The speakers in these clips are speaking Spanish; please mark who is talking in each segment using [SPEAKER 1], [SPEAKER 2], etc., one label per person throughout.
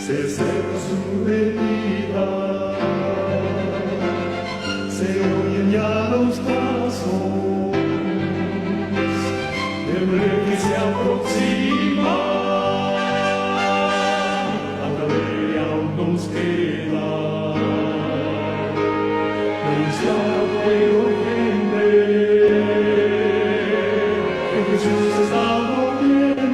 [SPEAKER 1] se seca su herida, se oyen ya los pasos del rey que se aproxima, hasta ver aún nos queda anunciar a pueblo gente que Jesús está volviendo.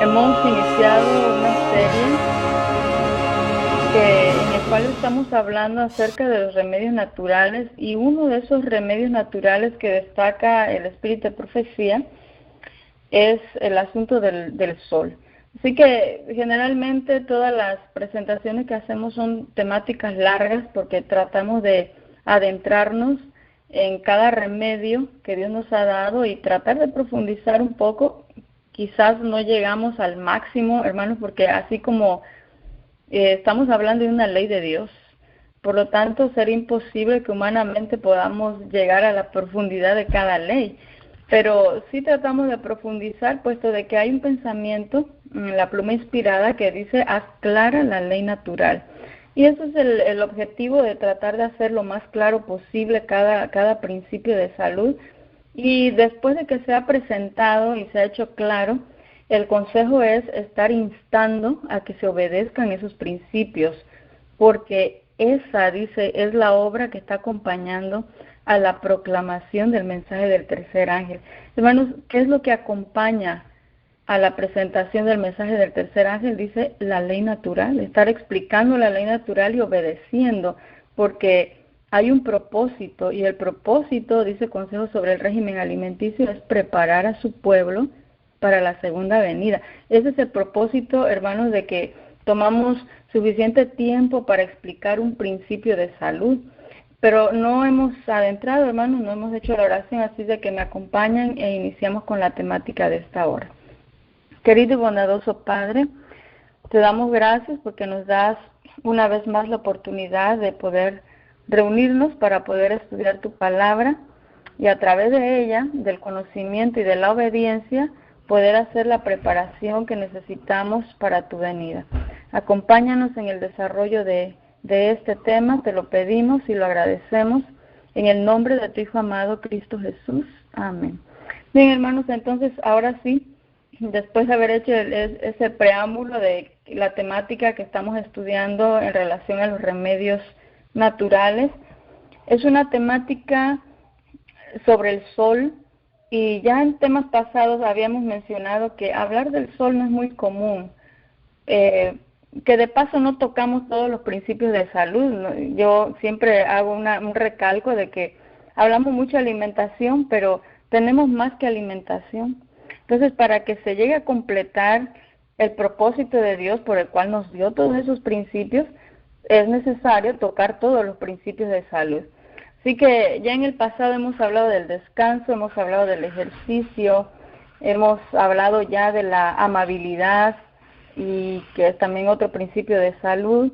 [SPEAKER 2] Hemos iniciado una serie en la cual estamos hablando acerca de los remedios naturales, y uno de esos remedios naturales que destaca el espíritu de profecía es el asunto del sol. Así que generalmente todas las presentaciones que hacemos son temáticas largas porque tratamos de adentrarnos en cada remedio que Dios nos ha dado y tratar de profundizar un poco. Quizás no llegamos al máximo, hermanos, porque así como estamos hablando de una ley de Dios, por lo tanto sería imposible que humanamente podamos llegar a la profundidad de cada ley. Pero sí tratamos de profundizar, puesto de que hay un pensamiento, la pluma inspirada, que dice: haz clara la ley natural. Y eso es el objetivo, de tratar de hacer lo más claro posible cada principio de salud. Y después de que se ha presentado y se ha hecho claro, el consejo es estar instando a que se obedezcan esos principios, porque esa, dice, es la obra que está acompañando a la proclamación del mensaje del tercer ángel. Hermanos, ¿qué es lo que acompaña a la presentación del mensaje del tercer ángel? Dice la ley natural, estar explicando la ley natural y obedeciendo, porque hay un propósito, y el propósito, dice Consejo sobre el régimen alimenticio, es preparar a su pueblo para la segunda venida. Ese es el propósito, hermanos, de que tomamos suficiente tiempo para explicar un principio de salud. Pero no hemos adentrado, hermanos, no hemos hecho la oración, así de que me acompañan e iniciamos con la temática de esta hora. Querido y bondadoso Padre, te damos gracias porque nos das una vez más la oportunidad de poder reunirnos para poder estudiar tu palabra, y a través de ella, del conocimiento y de la obediencia, poder hacer la preparación que necesitamos para tu venida. Acompáñanos en el desarrollo de este tema, te lo pedimos y lo agradecemos en el nombre de tu Hijo amado Cristo Jesús. Amén. Bien, hermanos, entonces ahora sí, después de haber hecho ese preámbulo de la temática que estamos estudiando en relación a los remedios naturales, es una temática sobre el sol, y ya en temas pasados habíamos mencionado que hablar del sol no es muy común, que de paso no tocamos todos los principios de salud, ¿no? Yo siempre hago un recalco de que hablamos mucho de alimentación, pero tenemos más que alimentación. Entonces, para que se llegue a completar el propósito de Dios por el cual nos dio todos esos principios, es necesario tocar todos los principios de salud. Así que ya en el pasado hemos hablado del descanso, hemos hablado del ejercicio, hemos hablado ya de la amabilidad, y que es también otro principio de salud.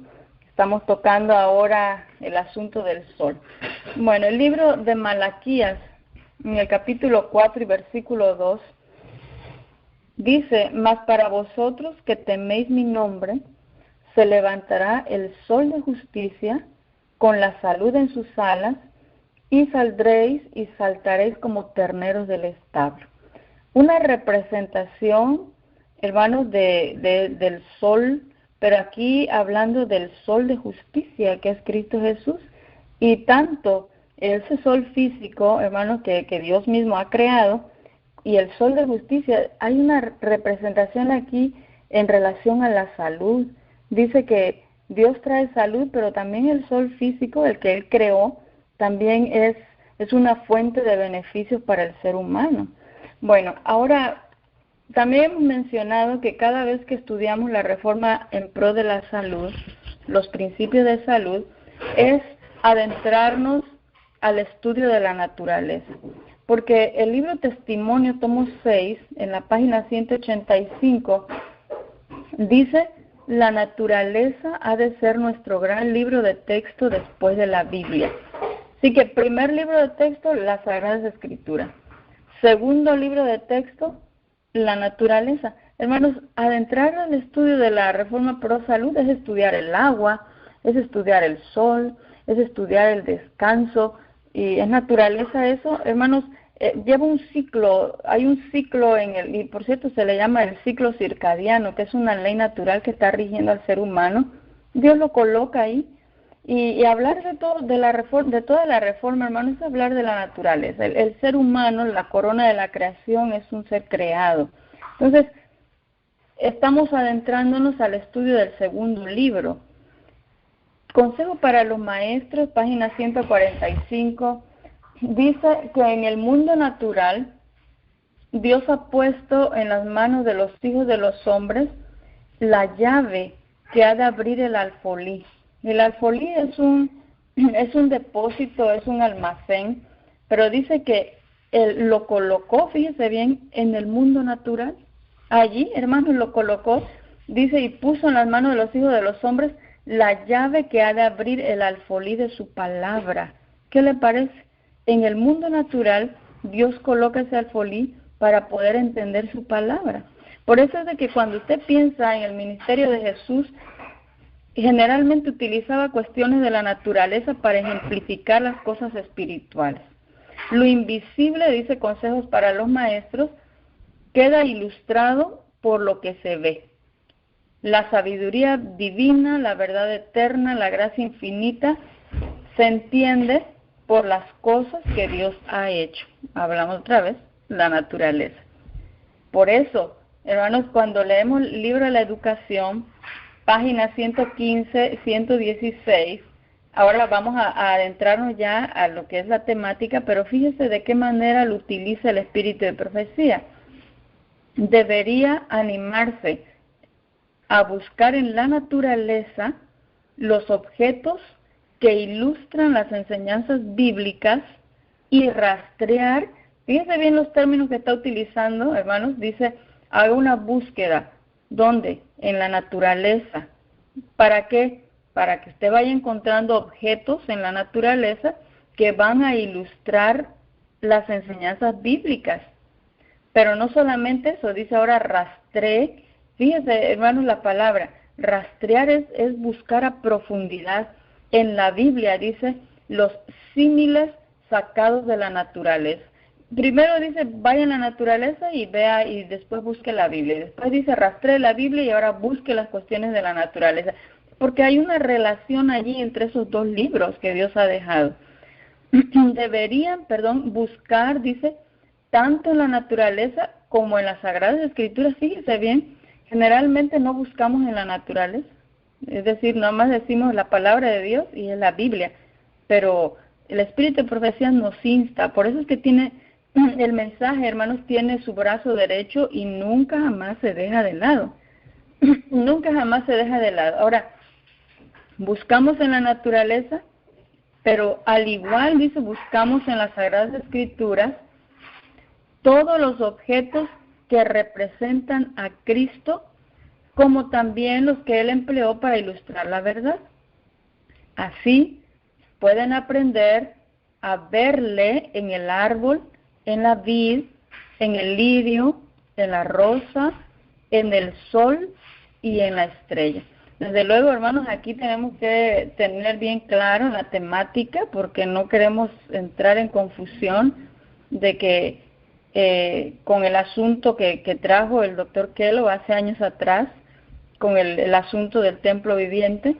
[SPEAKER 2] Estamos tocando ahora el asunto del sol. Bueno, el libro de Malaquías, en el capítulo 4 y versículo 2, dice: mas para vosotros que teméis mi nombre, se levantará el sol de justicia con la salud en sus alas, y saldréis y saltaréis como terneros del establo. Una representación, hermanos, del sol, pero aquí hablando del sol de justicia, que es Cristo Jesús, y tanto ese sol físico, hermanos, que Dios mismo ha creado, y el sol de justicia, hay una representación aquí en relación a la salud. Dice que Dios trae salud, pero también el sol físico, el que Él creó, también es una fuente de beneficios para el ser humano. Bueno, ahora también hemos mencionado que cada vez que estudiamos la reforma en pro de la salud, los principios de salud, es adentrarnos al estudio de la naturaleza. Porque el libro Testimonio, tomo 6, en la página 185, dice: la naturaleza ha de ser nuestro gran libro de texto después de la Biblia. Así que primer libro de texto, las Sagradas Escrituras. Segundo libro de texto, la naturaleza. Hermanos, adentrar al estudio de la reforma pro salud es estudiar el agua, es estudiar el sol, es estudiar el descanso, y es naturaleza eso. Hermanos, lleva un ciclo, hay un ciclo y por cierto se le llama el ciclo circadiano, que es una ley natural que está rigiendo al ser humano. Dios lo coloca ahí. Y hablar de todo, de toda la reforma, hermanos, es hablar de la naturaleza. El ser humano, la corona de la creación, es un ser creado. Entonces, estamos adentrándonos al estudio del segundo libro. Consejo para los maestros, página 145, dice que en el mundo natural, Dios ha puesto en las manos de los hijos de los hombres la llave que ha de abrir el alfolí. El alfolí es un depósito, es un almacén, pero dice que Él lo colocó, fíjese bien, en el mundo natural. Allí, hermanos, lo colocó, dice, y puso en las manos de los hijos de los hombres la llave que ha de abrir el alfolí de su palabra. ¿Qué le parece? En el mundo natural, Dios coloca ese alfolí para poder entender su palabra. Por eso es de que cuando usted piensa en el ministerio de Jesús, generalmente utilizaba cuestiones de la naturaleza para ejemplificar las cosas espirituales. Lo invisible, dice Consejos para los Maestros, queda ilustrado por lo que se ve. La sabiduría divina, la verdad eterna, la gracia infinita, se entiende por las cosas que Dios ha hecho. Hablamos otra vez, la naturaleza. Por eso, hermanos, cuando leemos el libro de la educación, página 115, 116, ahora vamos a adentrarnos ya a lo que es la temática, pero fíjese de qué manera lo utiliza el espíritu de profecía. Debería animarse a buscar en la naturaleza los objetos que ilustran las enseñanzas bíblicas y rastrear, fíjense bien los términos que está utilizando, hermanos, dice, haga una búsqueda. ¿Dónde? En la naturaleza. ¿Para qué? Para que usted vaya encontrando objetos en la naturaleza que van a ilustrar las enseñanzas bíblicas. Pero no solamente eso, dice ahora rastree. Fíjese, hermanos, la palabra rastrear es buscar a profundidad. En la Biblia dice los símiles sacados de la naturaleza. Primero dice, vaya en la naturaleza y vea, y después busque la Biblia. Y después dice, rastree la Biblia y ahora busque las cuestiones de la naturaleza. Porque hay una relación allí entre esos dos libros que Dios ha dejado. Deberían, buscar, dice, tanto en la naturaleza como en las Sagradas Escrituras. Fíjese bien, generalmente no buscamos en la naturaleza. Es decir, nada más decimos la palabra de Dios y es la Biblia. Pero el Espíritu de Profecía nos insta. Por eso es que tiene... El mensaje, hermanos, tiene su brazo derecho y nunca jamás se deja de lado. Nunca jamás se deja de lado. Ahora, buscamos en la naturaleza, pero al igual, dice, buscamos en las Sagradas Escrituras todos los objetos que representan a Cristo, como también los que Él empleó para ilustrar la verdad. Así pueden aprender a verle en el árbol, en la vid, en el lirio, en la rosa, en el sol y en la estrella. Desde luego, hermanos, aquí tenemos que tener bien claro la temática porque no queremos entrar en confusión de que con el asunto que trajo el doctor Kellogg hace años atrás, con el asunto del templo viviente,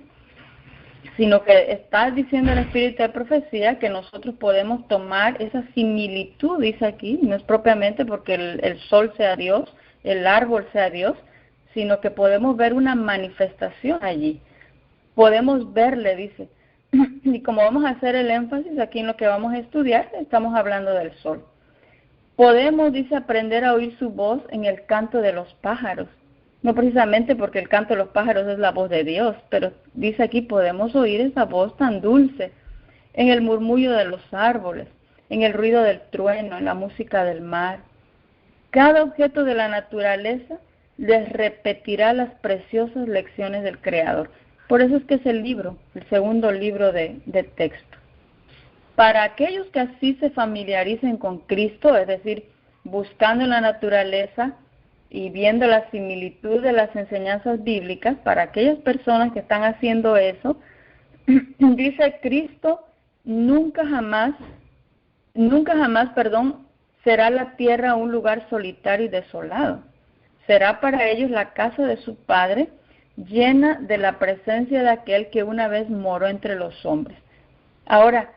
[SPEAKER 2] sino que está diciendo el Espíritu de Profecía que nosotros podemos tomar esa similitud, dice aquí, no es propiamente porque el sol sea Dios, el árbol sea Dios, sino que podemos ver una manifestación allí. Podemos verle, dice. Y como vamos a hacer el énfasis aquí en lo que vamos a estudiar, estamos hablando del sol. Podemos, dice, aprender a oír su voz en el canto de los pájaros. No precisamente porque el canto de los pájaros es la voz de Dios, pero dice aquí podemos oír esa voz tan dulce en el murmullo de los árboles, en el ruido del trueno, en la música del mar. Cada objeto de la naturaleza les repetirá las preciosas lecciones del Creador. Por eso es que es el libro, el segundo libro de texto. Para aquellos que así se familiaricen con Cristo, es decir, buscando en la naturaleza y viendo la similitud de las enseñanzas bíblicas, para aquellas personas que están haciendo eso, dice Cristo, nunca jamás, será la tierra un lugar solitario y desolado. Será para ellos la casa de su Padre, llena de la presencia de aquel que una vez moró entre los hombres. Ahora,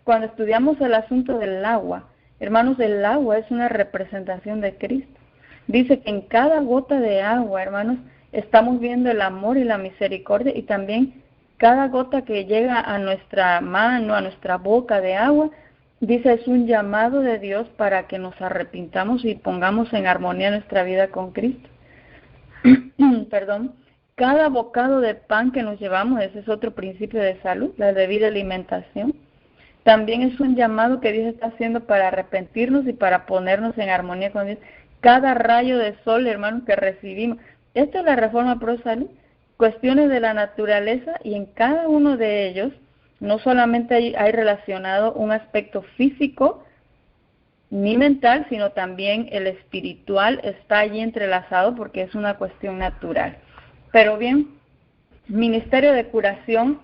[SPEAKER 2] cuando estudiamos el asunto del agua, hermanos, el agua es una representación de Cristo. Dice que en cada gota de agua, hermanos, estamos viendo el amor y la misericordia, y también cada gota que llega a nuestra mano, a nuestra boca de agua, dice es un llamado de Dios para que nos arrepintamos y pongamos en armonía nuestra vida con Cristo. Perdón. Cada bocado de pan que nos llevamos, ese es otro principio de salud, la debida alimentación. También es un llamado que Dios está haciendo para arrepentirnos y para ponernos en armonía con Dios. Cada rayo de sol, hermanos, que recibimos. Esta es la Reforma Pro Salud, cuestiones de la naturaleza, y en cada uno de ellos no solamente hay relacionado un aspecto físico ni mental, sino también el espiritual está allí entrelazado porque es una cuestión natural. Pero bien, Ministerio de Curación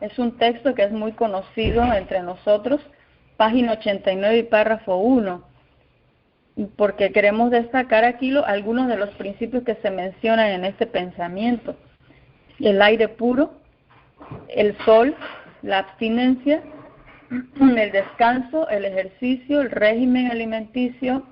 [SPEAKER 2] es un texto que es muy conocido entre nosotros, página 89 y párrafo 1, porque queremos destacar aquí algunos de los principios que se mencionan en este pensamiento. El aire puro, el sol, la abstinencia, el descanso, el ejercicio, el régimen alimenticio,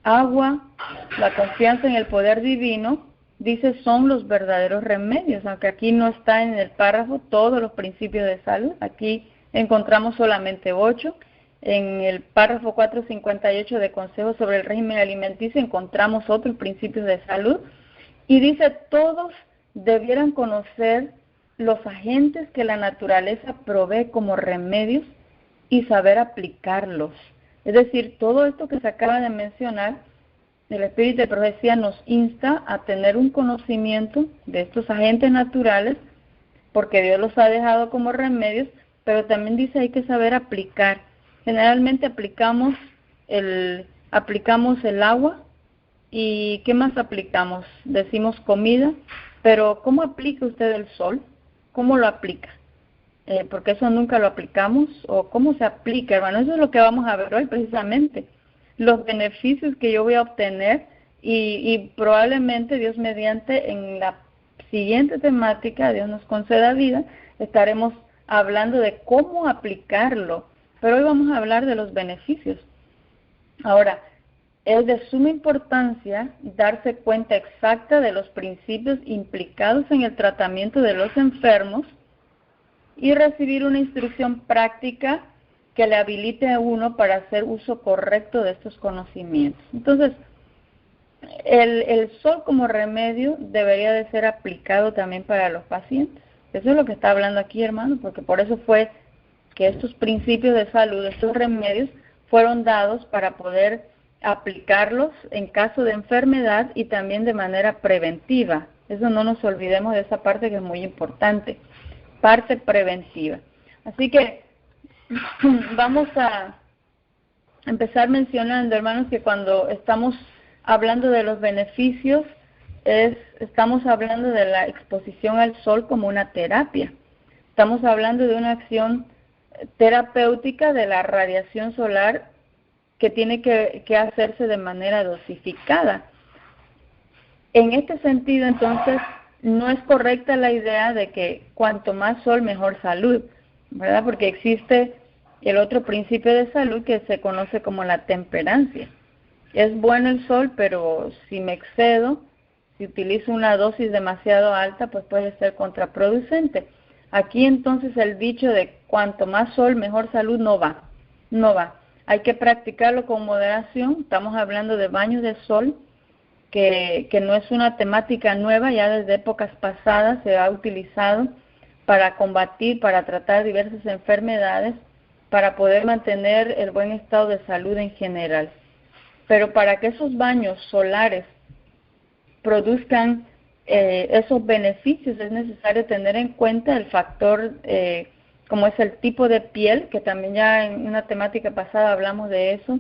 [SPEAKER 2] agua, la confianza en el poder divino, dice, son los verdaderos remedios, aunque aquí no está en el párrafo todos los principios de salud. Aquí encontramos solamente 8. En el párrafo 458 de Consejos sobre el régimen alimenticio encontramos otros principios de salud. Y dice, todos debieran conocer los agentes que la naturaleza provee como remedios y saber aplicarlos. Es decir, todo esto que se acaba de mencionar, el Espíritu de Profecía nos insta a tener un conocimiento de estos agentes naturales, porque Dios los ha dejado como remedios, pero también dice hay que saber aplicar. Generalmente aplicamos el agua, y ¿qué más aplicamos? Decimos comida, pero ¿cómo aplica usted el sol? ¿Cómo lo aplica? Porque eso nunca lo aplicamos, o ¿cómo se aplica, hermano? Eso es lo que vamos a ver hoy precisamente. Los beneficios que yo voy a obtener y probablemente Dios mediante en la siguiente temática, Dios nos conceda vida, estaremos hablando de cómo aplicarlo, pero hoy vamos a hablar de los beneficios. Ahora, es de suma importancia darse cuenta exacta de los principios implicados en el tratamiento de los enfermos y recibir una instrucción práctica que le habilite a uno para hacer uso correcto de estos conocimientos. Entonces, el sol como remedio debería de ser aplicado también para los pacientes. Eso es lo que está hablando aquí, hermano, porque por eso fue que estos principios de salud, estos remedios, fueron dados para poder aplicarlos en caso de enfermedad y también de manera preventiva. Eso no nos olvidemos de esa parte que es muy importante, parte preventiva. Así que vamos a empezar mencionando, hermanos, que cuando estamos hablando de los beneficios, estamos hablando de la exposición al sol como una terapia. Estamos hablando de una acción terapéutica de la radiación solar que tiene que hacerse de manera dosificada. En este sentido, entonces, no es correcta la idea de que cuanto más sol, mejor salud, ¿verdad? Porque existe el otro principio de salud que se conoce como la temperancia. Es bueno el sol, pero si me excedo, si utilizo una dosis demasiado alta, pues puede ser contraproducente. Aquí entonces el dicho de cuanto más sol, mejor salud no va. Hay que practicarlo con moderación. Estamos hablando de baños de sol, que no es una temática nueva, ya desde épocas pasadas se ha utilizado para combatir, para tratar diversas enfermedades, para poder mantener el buen estado de salud en general. Pero para que esos baños solares produzcan esos beneficios es necesario tener en cuenta el factor como es el tipo de piel, que también ya en una temática pasada hablamos de eso,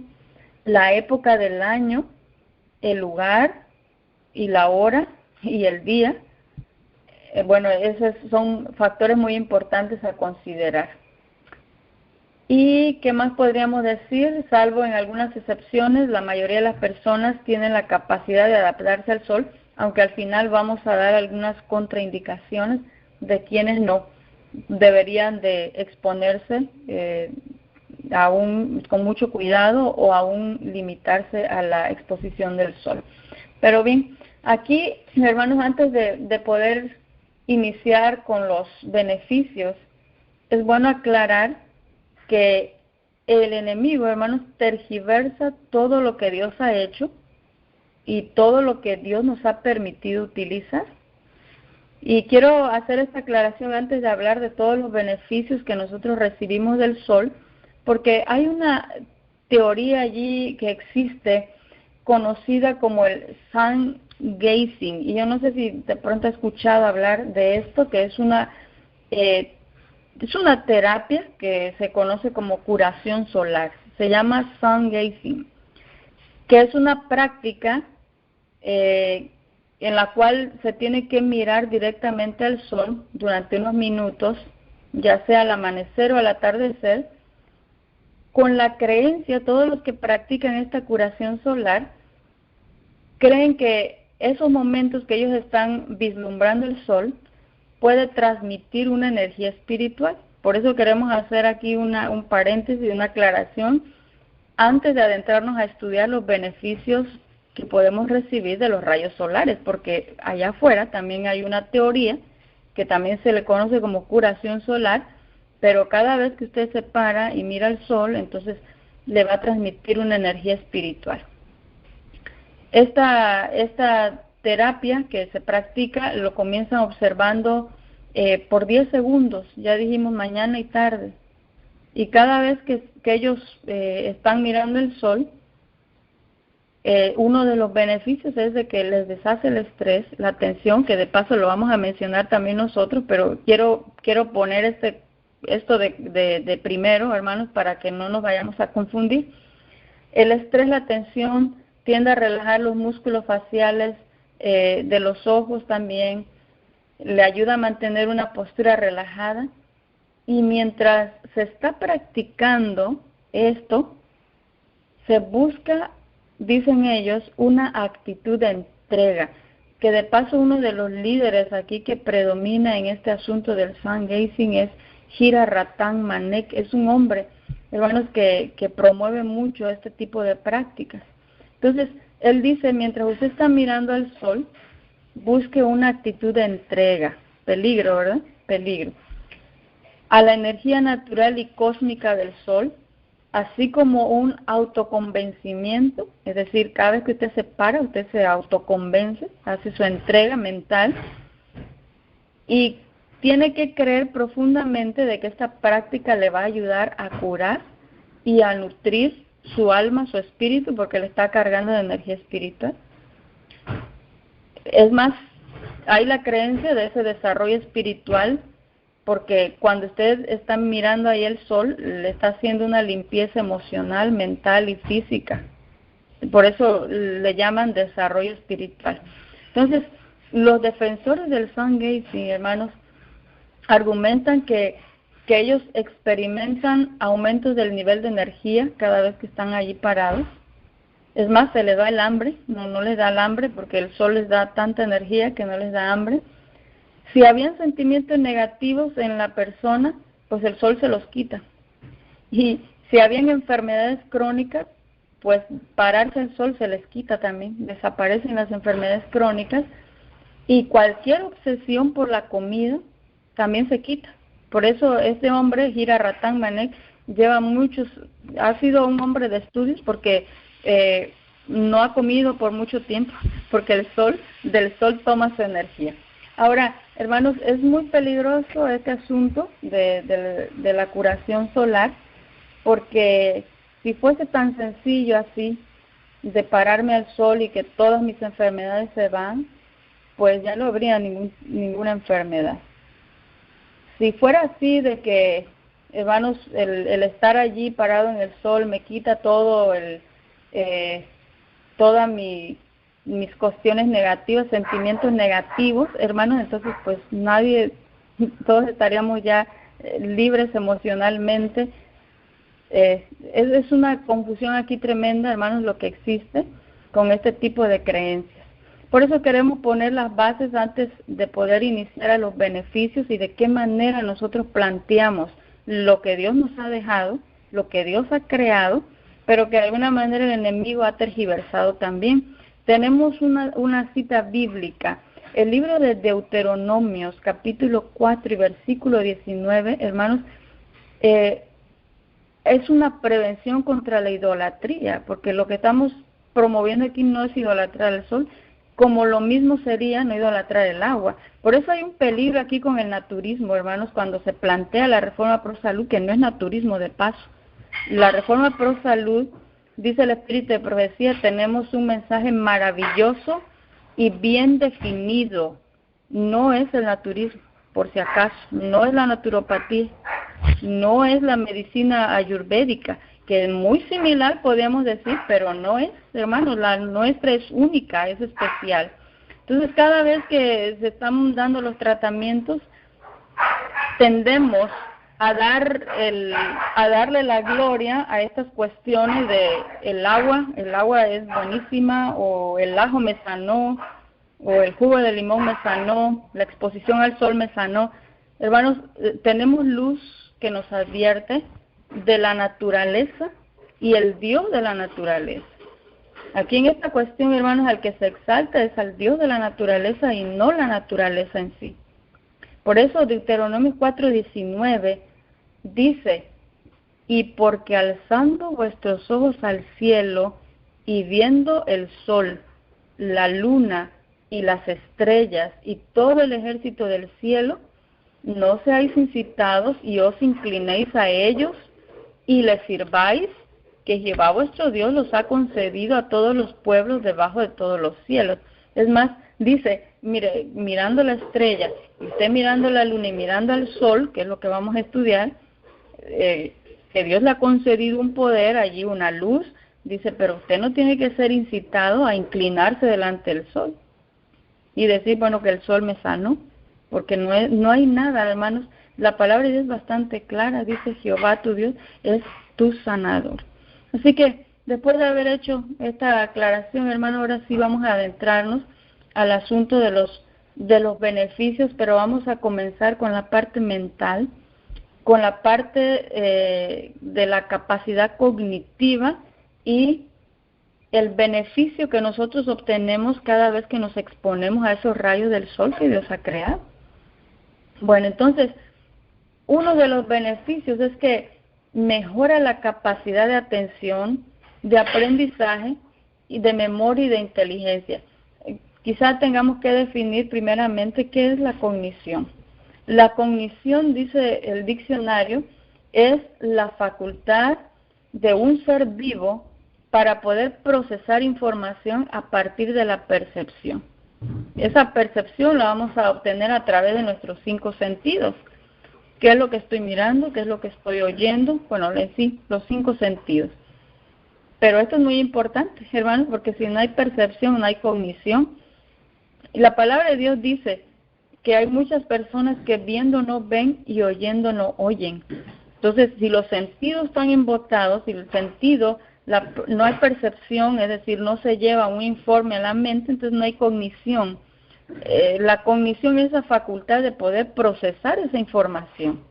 [SPEAKER 2] la época del año, el lugar y la hora y el día. Bueno, esos son factores muy importantes a considerar. ¿Y qué más podríamos decir? Salvo en algunas excepciones, la mayoría de las personas tienen la capacidad de adaptarse al sol, aunque al final vamos a dar algunas contraindicaciones de quienes no deberían de exponerse aún con mucho cuidado o aún limitarse a la exposición del sol. Pero bien, aquí, hermanos, antes de poder iniciar con los beneficios, es bueno aclarar que el enemigo, hermanos, tergiversa todo lo que Dios ha hecho y todo lo que Dios nos ha permitido utilizar. Y quiero hacer esta aclaración antes de hablar de todos los beneficios que nosotros recibimos del sol, porque hay una teoría allí que existe conocida como el sun gazing, y yo no sé si de pronto has escuchado hablar de esto, que es una terapia que se conoce como curación solar. Se llama sun gazing, que es una práctica en la cual se tiene que mirar directamente al sol durante unos minutos, ya sea al amanecer o al atardecer, con la creencia, todos los que practican esta curación solar, creen que esos momentos que ellos están vislumbrando el sol puede transmitir una energía espiritual. Por eso queremos hacer aquí un paréntesis, una aclaración, antes de adentrarnos a estudiar los beneficios que podemos recibir de los rayos solares, porque allá afuera también hay una teoría que también se le conoce como curación solar, pero cada vez que usted se para y mira el sol, entonces le va a transmitir una energía espiritual. Esta terapia que se practica lo comienzan observando por 10 segundos, ya dijimos mañana y tarde, y cada vez que ellos están mirando el sol, uno de los beneficios es de que les deshace el estrés, la tensión, que de paso lo vamos a mencionar también nosotros, pero quiero poner esto de primero, hermanos, para que no nos vayamos a confundir. El estrés, la tensión, tiende a relajar los músculos faciales de los ojos también, le ayuda a mantener una postura relajada, y mientras se está practicando esto, se busca, dicen ellos, una actitud de entrega, que de paso uno de los líderes aquí que predomina en este asunto del sun gazing es Gira Ratán Manek. Es un hombre, hermanos, que promueve mucho este tipo de prácticas. Entonces, él dice, mientras usted está mirando al sol, busque una actitud de entrega, peligro, ¿verdad? Peligro. A la energía natural y cósmica del sol, así como un autoconvencimiento, es decir, cada vez que usted se para, usted se autoconvence, hace su entrega mental, y tiene que creer profundamente de que esta práctica le va a ayudar a curar y a nutrir su alma, su espíritu, porque le está cargando de energía espiritual. Es más, hay la creencia de ese desarrollo espiritual, porque cuando usted está mirando ahí el sol, le está haciendo una limpieza emocional, mental y física. Por eso le llaman desarrollo espiritual. Entonces, los defensores del sun gazing, hermanos, argumentan que ellos experimentan aumentos del nivel de energía cada vez que están allí parados. Es más, se les da el hambre, no les da el hambre porque el sol les da tanta energía que no les da hambre. Si habían sentimientos negativos en la persona, pues el sol se los quita. Y si habían enfermedades crónicas, pues pararse al sol se les quita también, desaparecen las enfermedades crónicas, y cualquier obsesión por la comida también se quita. Por eso este hombre, Hira Ratán Manek, ha sido un hombre de estudios porque no ha comido por mucho tiempo, porque del sol toma su energía. Ahora, hermanos, es muy peligroso este asunto de la curación solar, porque si fuese tan sencillo así, de pararme al sol y que todas mis enfermedades se van, pues ya no habría ninguna enfermedad. Si fuera así de que, hermanos, el estar allí parado en el sol me quita todo todas mis cuestiones negativas, sentimientos negativos, hermanos, entonces pues todos estaríamos ya libres emocionalmente. Es una confusión aquí tremenda, hermanos, lo que existe con este tipo de creencias. Por eso queremos poner las bases antes de poder iniciar a los beneficios y de qué manera nosotros planteamos lo que Dios nos ha dejado, lo que Dios ha creado, pero que de alguna manera el enemigo ha tergiversado también. Tenemos una cita bíblica, el libro de Deuteronomios, capítulo 4 y versículo 19, hermanos, es una prevención contra la idolatría, porque lo que estamos promoviendo aquí no es idolatrar el sol, como lo mismo sería no idolatrar el agua. Por eso hay un peligro aquí con el naturismo, hermanos, cuando se plantea la reforma pro salud, que no es naturismo de paso. La reforma pro salud, dice el Espíritu de Profecía, tenemos un mensaje maravilloso y bien definido. No es el naturismo, por si acaso, no es la naturopatía, no es la medicina ayurvédica, que es muy similar, podríamos decir, pero no es, hermanos, la nuestra es única, es especial. Entonces, cada vez que se están dando los tratamientos, tendemos a darle la gloria a estas cuestiones de el agua es buenísima, o el ajo me sanó, o el jugo de limón me sanó, la exposición al sol me sanó. Hermanos, tenemos luz que nos advierte de la naturaleza y el Dios de la naturaleza. Aquí en esta cuestión, hermanos, al que se exalta es al Dios de la naturaleza y no la naturaleza en sí. Por eso Deuteronomio 4:19 dice: y porque alzando vuestros ojos al cielo y viendo el sol, la luna y las estrellas y todo el ejército del cielo, no seáis incitados y os inclinéis a ellos y les sirváis, que Jehová vuestro Dios los ha concedido a todos los pueblos debajo de todos los cielos. Es más, dice, mire, mirando la estrella, y usted mirando la luna y mirando al sol, que es lo que vamos a estudiar, que Dios le ha concedido un poder allí, una luz, dice, pero usted no tiene que ser incitado a inclinarse delante del sol y decir, bueno, que el sol me sanó, porque no hay nada, hermanos. La palabra de Dios es bastante clara, dice Jehová tu Dios es tu sanador. Así que después de haber hecho esta aclaración, hermano, ahora sí vamos a adentrarnos al asunto de los beneficios, pero vamos a comenzar con la parte mental, con la parte de la capacidad cognitiva y el beneficio que nosotros obtenemos cada vez que nos exponemos a esos rayos del sol que Dios ha creado. Bueno, entonces, uno de los beneficios es que mejora la capacidad de atención, de aprendizaje y de memoria y de inteligencia. Quizá tengamos que definir primeramente qué es la cognición. La cognición, dice el diccionario, es la facultad de un ser vivo para poder procesar información a partir de la percepción. Esa percepción la vamos a obtener a través de nuestros 5 sentidos. ¿Qué es lo que estoy mirando? ¿Qué es lo que estoy oyendo? Bueno, sí, los 5 sentidos. Pero esto es muy importante, hermanos, porque si no hay percepción, no hay cognición. Y la palabra de Dios dice que hay muchas personas que viendo no ven y oyendo no oyen. Entonces, si los sentidos están embotados, si el sentido, no hay percepción, es decir, no se lleva un informe a la mente, entonces no hay cognición. La cognición es esa facultad de poder procesar esa información.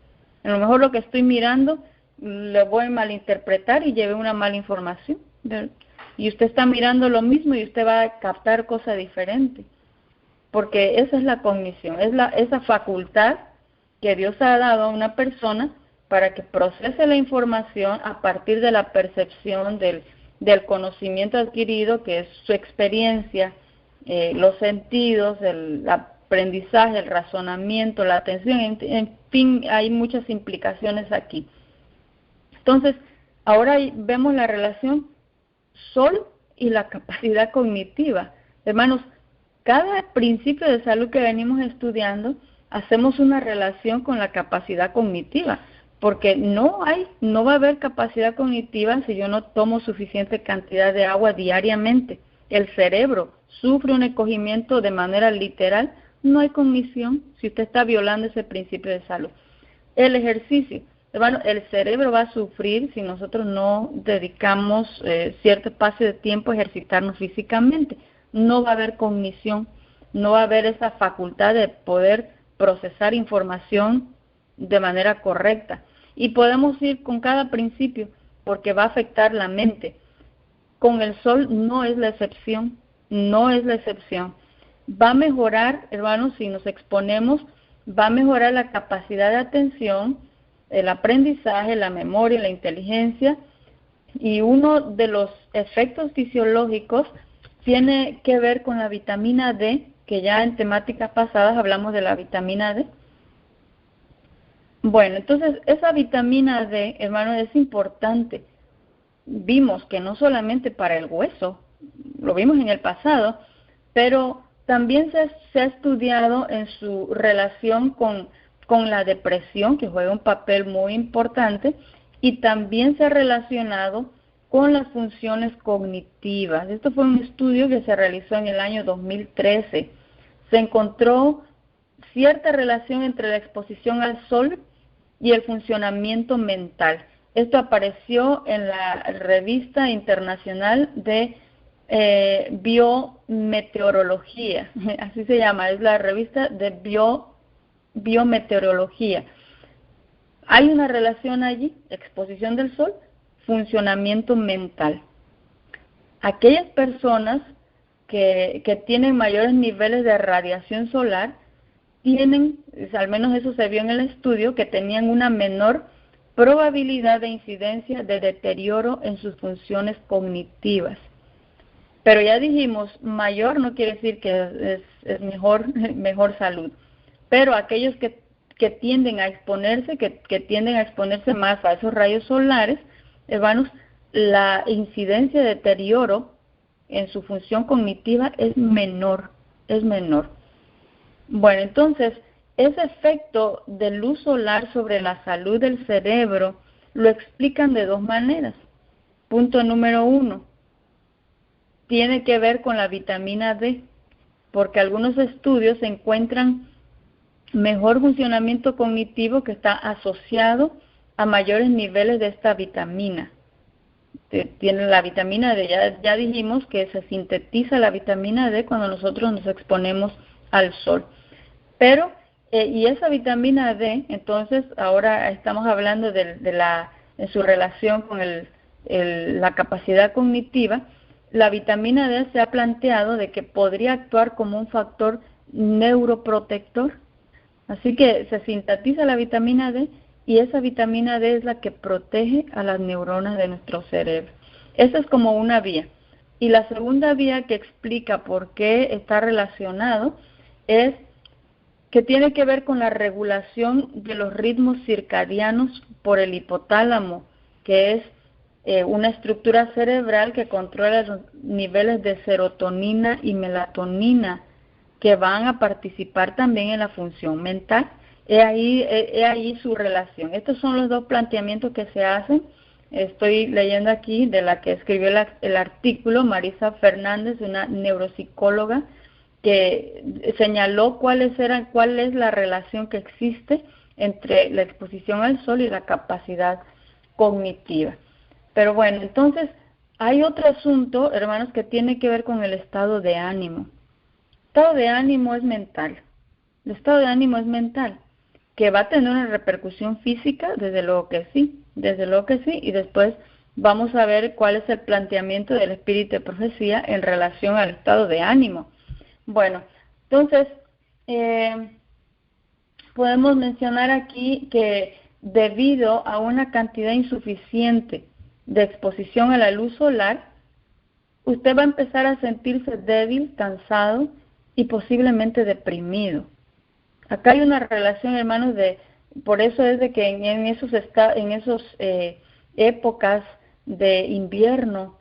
[SPEAKER 2] A lo mejor lo que estoy mirando lo voy a malinterpretar y lleve una mala información. Y usted está mirando lo mismo y usted va a captar cosas diferentes. Porque esa es la cognición, es esa facultad que Dios ha dado a una persona para que procese la información a partir de la percepción del conocimiento adquirido, que es su experiencia, los sentidos, el aprendizaje, el razonamiento, la atención, en fin, hay muchas implicaciones aquí. Entonces, ahora vemos la relación sol y la capacidad cognitiva. Hermanos, cada principio de salud que venimos estudiando, hacemos una relación con la capacidad cognitiva, porque no va a haber capacidad cognitiva si yo no tomo suficiente cantidad de agua diariamente. El cerebro sufre un encogimiento de manera literal, no hay cognición si usted está violando ese principio de salud. El ejercicio, hermano, el cerebro va a sufrir si nosotros no dedicamos cierto espacio de tiempo a ejercitarnos físicamente. No va a haber cognición, no va a haber esa facultad de poder procesar información de manera correcta. Y podemos ir con cada principio porque va a afectar la mente. Con el sol no es la excepción, no es la excepción. Va a mejorar, hermanos, si nos exponemos, va a mejorar la capacidad de atención, el aprendizaje, la memoria, la inteligencia, y uno de los efectos fisiológicos tiene que ver con la vitamina D, que ya en temáticas pasadas hablamos de la vitamina D. Bueno, entonces esa vitamina D, hermano, es importante. Vimos que no solamente para el hueso, lo vimos en el pasado, pero también se ha estudiado en su relación con la depresión, que juega un papel muy importante, y también se ha relacionado con las funciones cognitivas. Esto fue un estudio que se realizó en el año 2013. Se encontró cierta relación entre la exposición al sol y el funcionamiento mental. Esto apareció en la revista internacional de biometeorología, así se llama, es la revista de biometeorología. Hay una relación allí, exposición del sol, funcionamiento mental. Aquellas personas que tienen mayores niveles de radiación solar tienen, al menos eso se vio en el estudio, que tenían una menor probabilidad de incidencia de deterioro en sus funciones cognitivas. Pero ya dijimos, mayor no quiere decir que es mejor salud. Pero aquellos que tienden a exponerse, que tienden a exponerse más a esos rayos solares, hermanos, la incidencia de deterioro en su función cognitiva es menor, Bueno, entonces, ese efecto de luz solar sobre la salud del cerebro lo explican de dos maneras. Punto número 1, tiene que ver con la vitamina D, porque algunos estudios encuentran mejor funcionamiento cognitivo que está asociado a mayores niveles de esta vitamina. Tiene la vitamina D, ya dijimos que se sintetiza la vitamina D cuando nosotros nos exponemos al sol. Pero, y esa vitamina D, entonces, ahora estamos hablando de su relación con la capacidad cognitiva. La vitamina D se ha planteado de que podría actuar como un factor neuroprotector. Así que se sintetiza la vitamina D y esa vitamina D es la que protege a las neuronas de nuestro cerebro. Esa es como una vía. Y la segunda vía que explica por qué está relacionado es que tiene que ver con la regulación de los ritmos circadianos por el hipotálamo, que es una estructura cerebral que controla los niveles de serotonina y melatonina, que van a participar también en la función mental. He ahí su relación. Estos son los dos planteamientos que se hacen. Estoy leyendo aquí de la que escribió el artículo, Marisa Fernández, una neuropsicóloga, que señaló cuál es la relación que existe entre la exposición al sol y la capacidad cognitiva. Pero bueno, entonces hay otro asunto, hermanos, que tiene que ver con el estado de ánimo. El estado de ánimo es mental. El estado de ánimo es mental, que va a tener una repercusión física, desde luego que sí, y después vamos a ver cuál es el planteamiento del espíritu de profecía en relación al estado de ánimo. Bueno, entonces, podemos mencionar aquí que debido a una cantidad insuficiente de exposición a la luz solar, usted va a empezar a sentirse débil, cansado y posiblemente deprimido. Acá hay una relación, hermanos, por eso es de que en esos épocas de invierno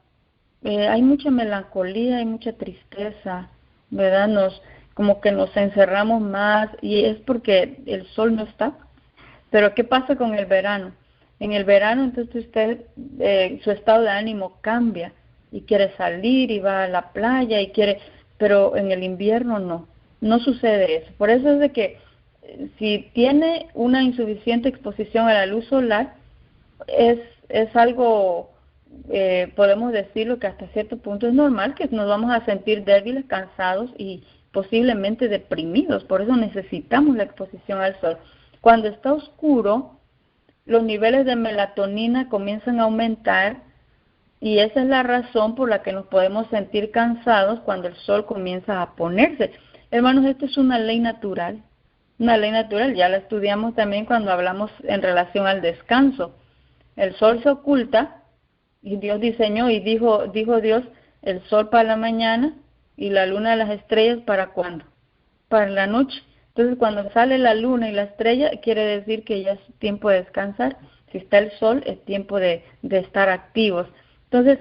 [SPEAKER 2] hay mucha melancolía, hay mucha tristeza, ¿verdad? Como que nos encerramos más y es porque el sol no está. Pero ¿qué pasa con el verano? En el verano entonces usted, su estado de ánimo cambia y quiere salir y va a la playa pero en el invierno no sucede eso. Por eso es de que si tiene una insuficiente exposición a la luz solar, es algo, podemos decirlo que hasta cierto punto es normal que nos vamos a sentir débiles, cansados y posiblemente deprimidos. Por eso necesitamos la exposición al sol. Cuando está oscuro, los niveles de melatonina comienzan a aumentar y esa es la razón por la que nos podemos sentir cansados cuando el sol comienza a ponerse. Hermanos, esto es una ley natural, ya la estudiamos también cuando hablamos en relación al descanso. El sol se oculta y Dios diseñó y dijo Dios, el sol para la mañana y la luna y las estrellas ¿para cuándo? Para la noche. Entonces, cuando sale la luna y la estrella, quiere decir que ya es tiempo de descansar. Si está el sol, es tiempo de estar activos. Entonces,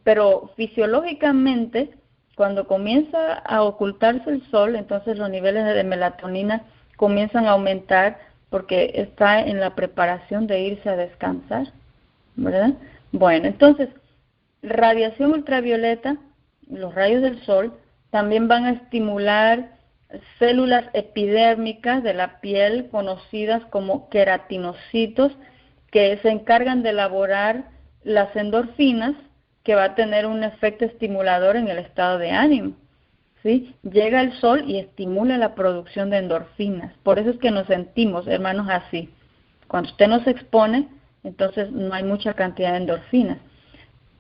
[SPEAKER 2] pero fisiológicamente, cuando comienza a ocultarse el sol, entonces los niveles de melatonina comienzan a aumentar porque está en la preparación de irse a descansar, ¿verdad? Bueno, entonces, radiación ultravioleta, los rayos del sol, también van a estimular células epidérmicas de la piel conocidas como queratinocitos que se encargan de elaborar las endorfinas que va a tener un efecto estimulador en el estado de ánimo. ¿Sí? Llega el sol y estimula la producción de endorfinas. Por eso es que nos sentimos, hermanos, así. Cuando usted no se expone, entonces no hay mucha cantidad de endorfinas.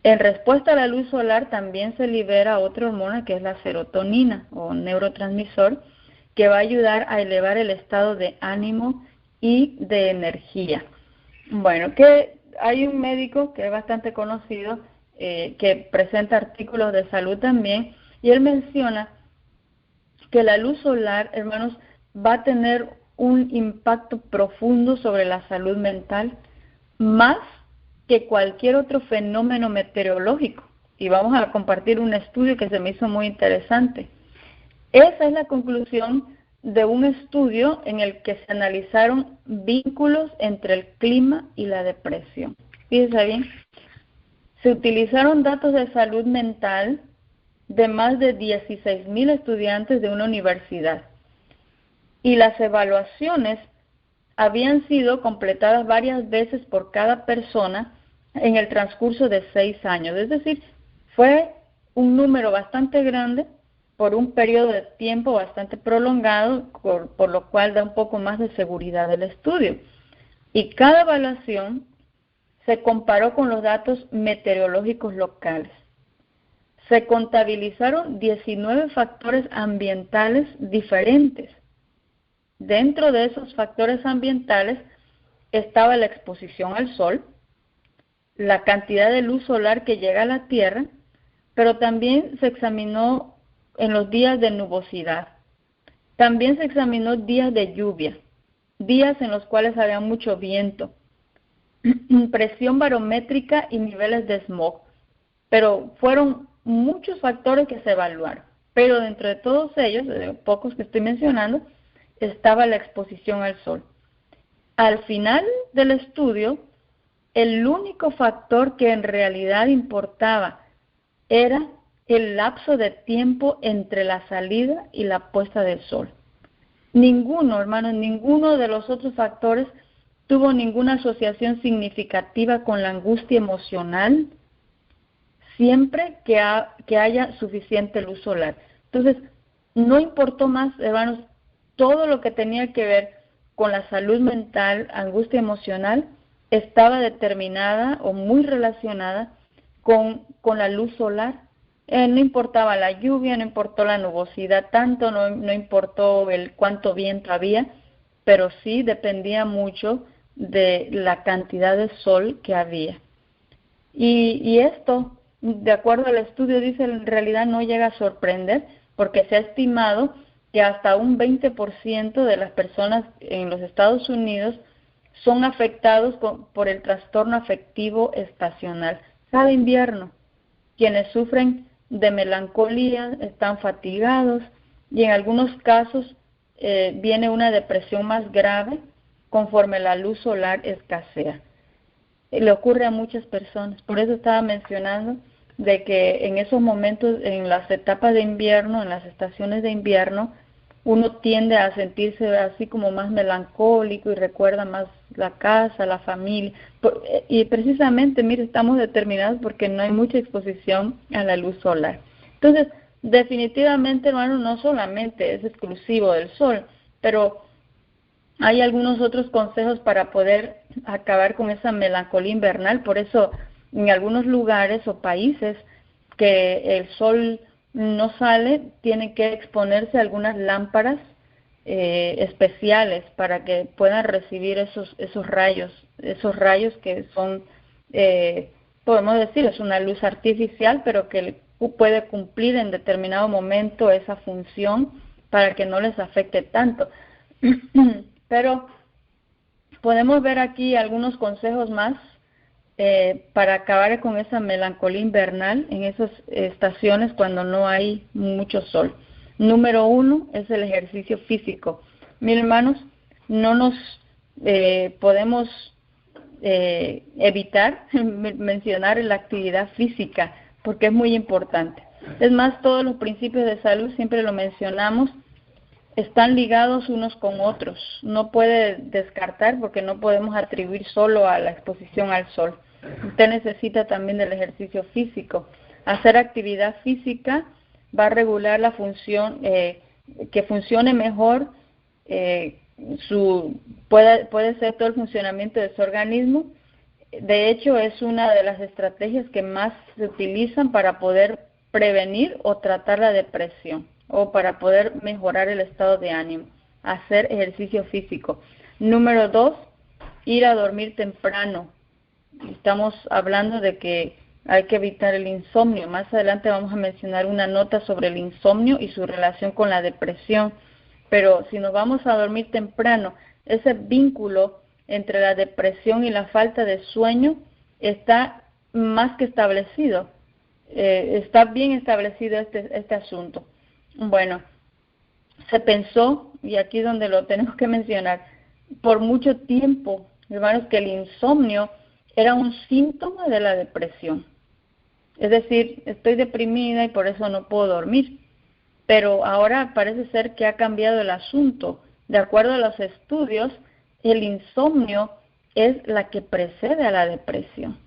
[SPEAKER 2] En respuesta a la luz solar también se libera otra hormona que es la serotonina o neurotransmisor que va a ayudar a elevar el estado de ánimo y de energía. Bueno, que hay un médico que es bastante conocido que presenta artículos de salud también y él menciona que la luz solar, hermanos, va a tener un impacto profundo sobre la salud mental más que cualquier otro fenómeno meteorológico. Y vamos a compartir un estudio que se me hizo muy interesante. Esa es la conclusión de un estudio en el que se analizaron vínculos entre el clima y la depresión. Fíjense bien, se utilizaron datos de salud mental de más de 16,000 estudiantes de una universidad y las evaluaciones habían sido completadas varias veces por cada persona en el transcurso de 6 años. Es decir, fue un número bastante grande por un periodo de tiempo bastante prolongado, por lo cual da un poco más de seguridad del estudio. Y cada evaluación se comparó con los datos meteorológicos locales. Se contabilizaron 19 factores ambientales diferentes. Dentro de esos factores ambientales estaba la exposición al sol, la cantidad de luz solar que llega a la Tierra, pero también se examinó en los días de nubosidad. También se examinó días de lluvia, días en los cuales había mucho viento, presión barométrica y niveles de smog. Pero fueron muchos factores que se evaluaron. Pero dentro de todos ellos, de pocos que estoy mencionando, estaba la exposición al sol. Al final del estudio, el único factor que en realidad importaba era el lapso de tiempo entre la salida y la puesta del sol. Ninguno, hermanos, ninguno de los otros factores tuvo ninguna asociación significativa con la angustia emocional, siempre que haya suficiente luz solar. Entonces, no importó más, hermanos, todo lo que tenía que ver con la salud mental, angustia emocional, estaba determinada o muy relacionada con la luz solar. No importaba la lluvia, no importó la nubosidad tanto, no importó cuánto viento había, pero sí dependía mucho de la cantidad de sol que había. Y esto, de acuerdo al estudio, dice, en realidad no llega a sorprender, porque se ha estimado que hasta un 20% de las personas en los Estados Unidos son afectados por el trastorno afectivo estacional. Cada invierno, quienes sufren de melancolía están fatigados y en algunos casos viene una depresión más grave conforme la luz solar escasea. Le ocurre a muchas personas. Por eso estaba mencionando de que en esos momentos, en las etapas de invierno, en las estaciones de invierno, uno tiende a sentirse así como más melancólico y recuerda más la casa, la familia. Y precisamente, mire, estamos determinados porque no hay mucha exposición a la luz solar. Entonces, definitivamente, hermano, no solamente es exclusivo del sol, pero hay algunos otros consejos para poder acabar con esa melancolía invernal. Por eso, en algunos lugares o países que el sol no sale, tienen que exponerse a algunas lámparas especiales para que puedan recibir esos rayos que son, podemos decir, es una luz artificial, pero que puede cumplir en determinado momento esa función para que no les afecte tanto. Pero podemos ver aquí algunos consejos más para acabar con esa melancolía invernal en esas estaciones cuando no hay mucho sol. Número 1 es el ejercicio físico. Mis hermanos, no nos podemos evitar mencionar la actividad física porque es muy importante. Es más, todos los principios de salud, siempre lo mencionamos, están ligados unos con otros. No puede descartar porque no podemos atribuir solo a la exposición al sol. Usted necesita también del ejercicio físico. Hacer actividad física va a regular la función, que funcione mejor, puede ser todo el funcionamiento de su organismo. De hecho, es una de las estrategias que más se utilizan para poder prevenir o tratar la depresión, o para poder mejorar el estado de ánimo, hacer ejercicio físico. Número 2, ir a dormir temprano. Estamos hablando de que hay que evitar el insomnio. Más adelante vamos a mencionar una nota sobre el insomnio y su relación con la depresión. Pero si nos vamos a dormir temprano, ese vínculo entre la depresión y la falta de sueño está más que establecido. Está bien establecido este asunto. Bueno, se pensó, y aquí es donde lo tenemos que mencionar, por mucho tiempo, hermanos, que el insomnio era un síntoma de la depresión. Es decir, estoy deprimida y por eso no puedo dormir. Pero ahora parece ser que ha cambiado el asunto. De acuerdo a los estudios, el insomnio es la que precede a la depresión.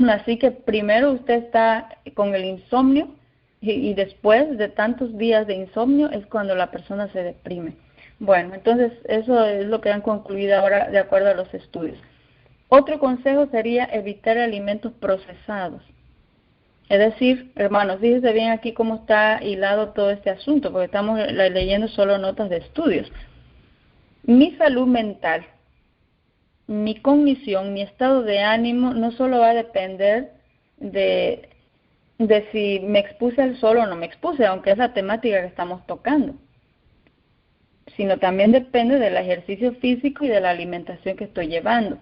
[SPEAKER 2] Así que primero usted está con el insomnio y después de tantos días de insomnio es cuando la persona se deprime. Bueno, entonces eso es lo que han concluido ahora de acuerdo a los estudios. Otro consejo sería evitar alimentos procesados. Es decir, hermanos, fíjense bien aquí cómo está hilado todo este asunto, porque estamos leyendo solo notas de estudios. Mi salud mental, mi cognición, mi estado de ánimo no solo va a depender de si me expuse al sol o no me expuse, aunque es la temática que estamos tocando, sino también depende del ejercicio físico y de la alimentación que estoy llevando.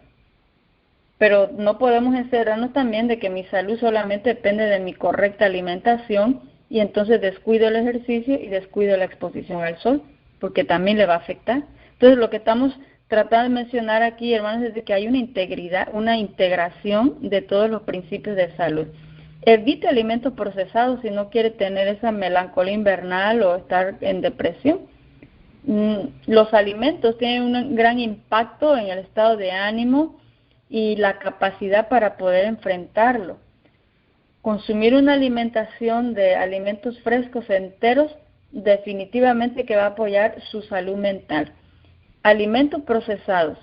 [SPEAKER 2] Pero no podemos encerrarnos también de que mi salud solamente depende de mi correcta alimentación y entonces descuido el ejercicio y descuido la exposición al sol, porque también le va a afectar. Entonces lo que estamos tratando de mencionar aquí, hermanos, es de que hay una integridad, una integración de todos los principios de salud. Evite alimentos procesados si no quiere tener esa melancolía invernal o estar en depresión. Los alimentos tienen un gran impacto en el estado de ánimo y la capacidad para poder enfrentarlo. Consumir una alimentación de alimentos frescos enteros definitivamente que va a apoyar su salud mental. Alimentos procesados,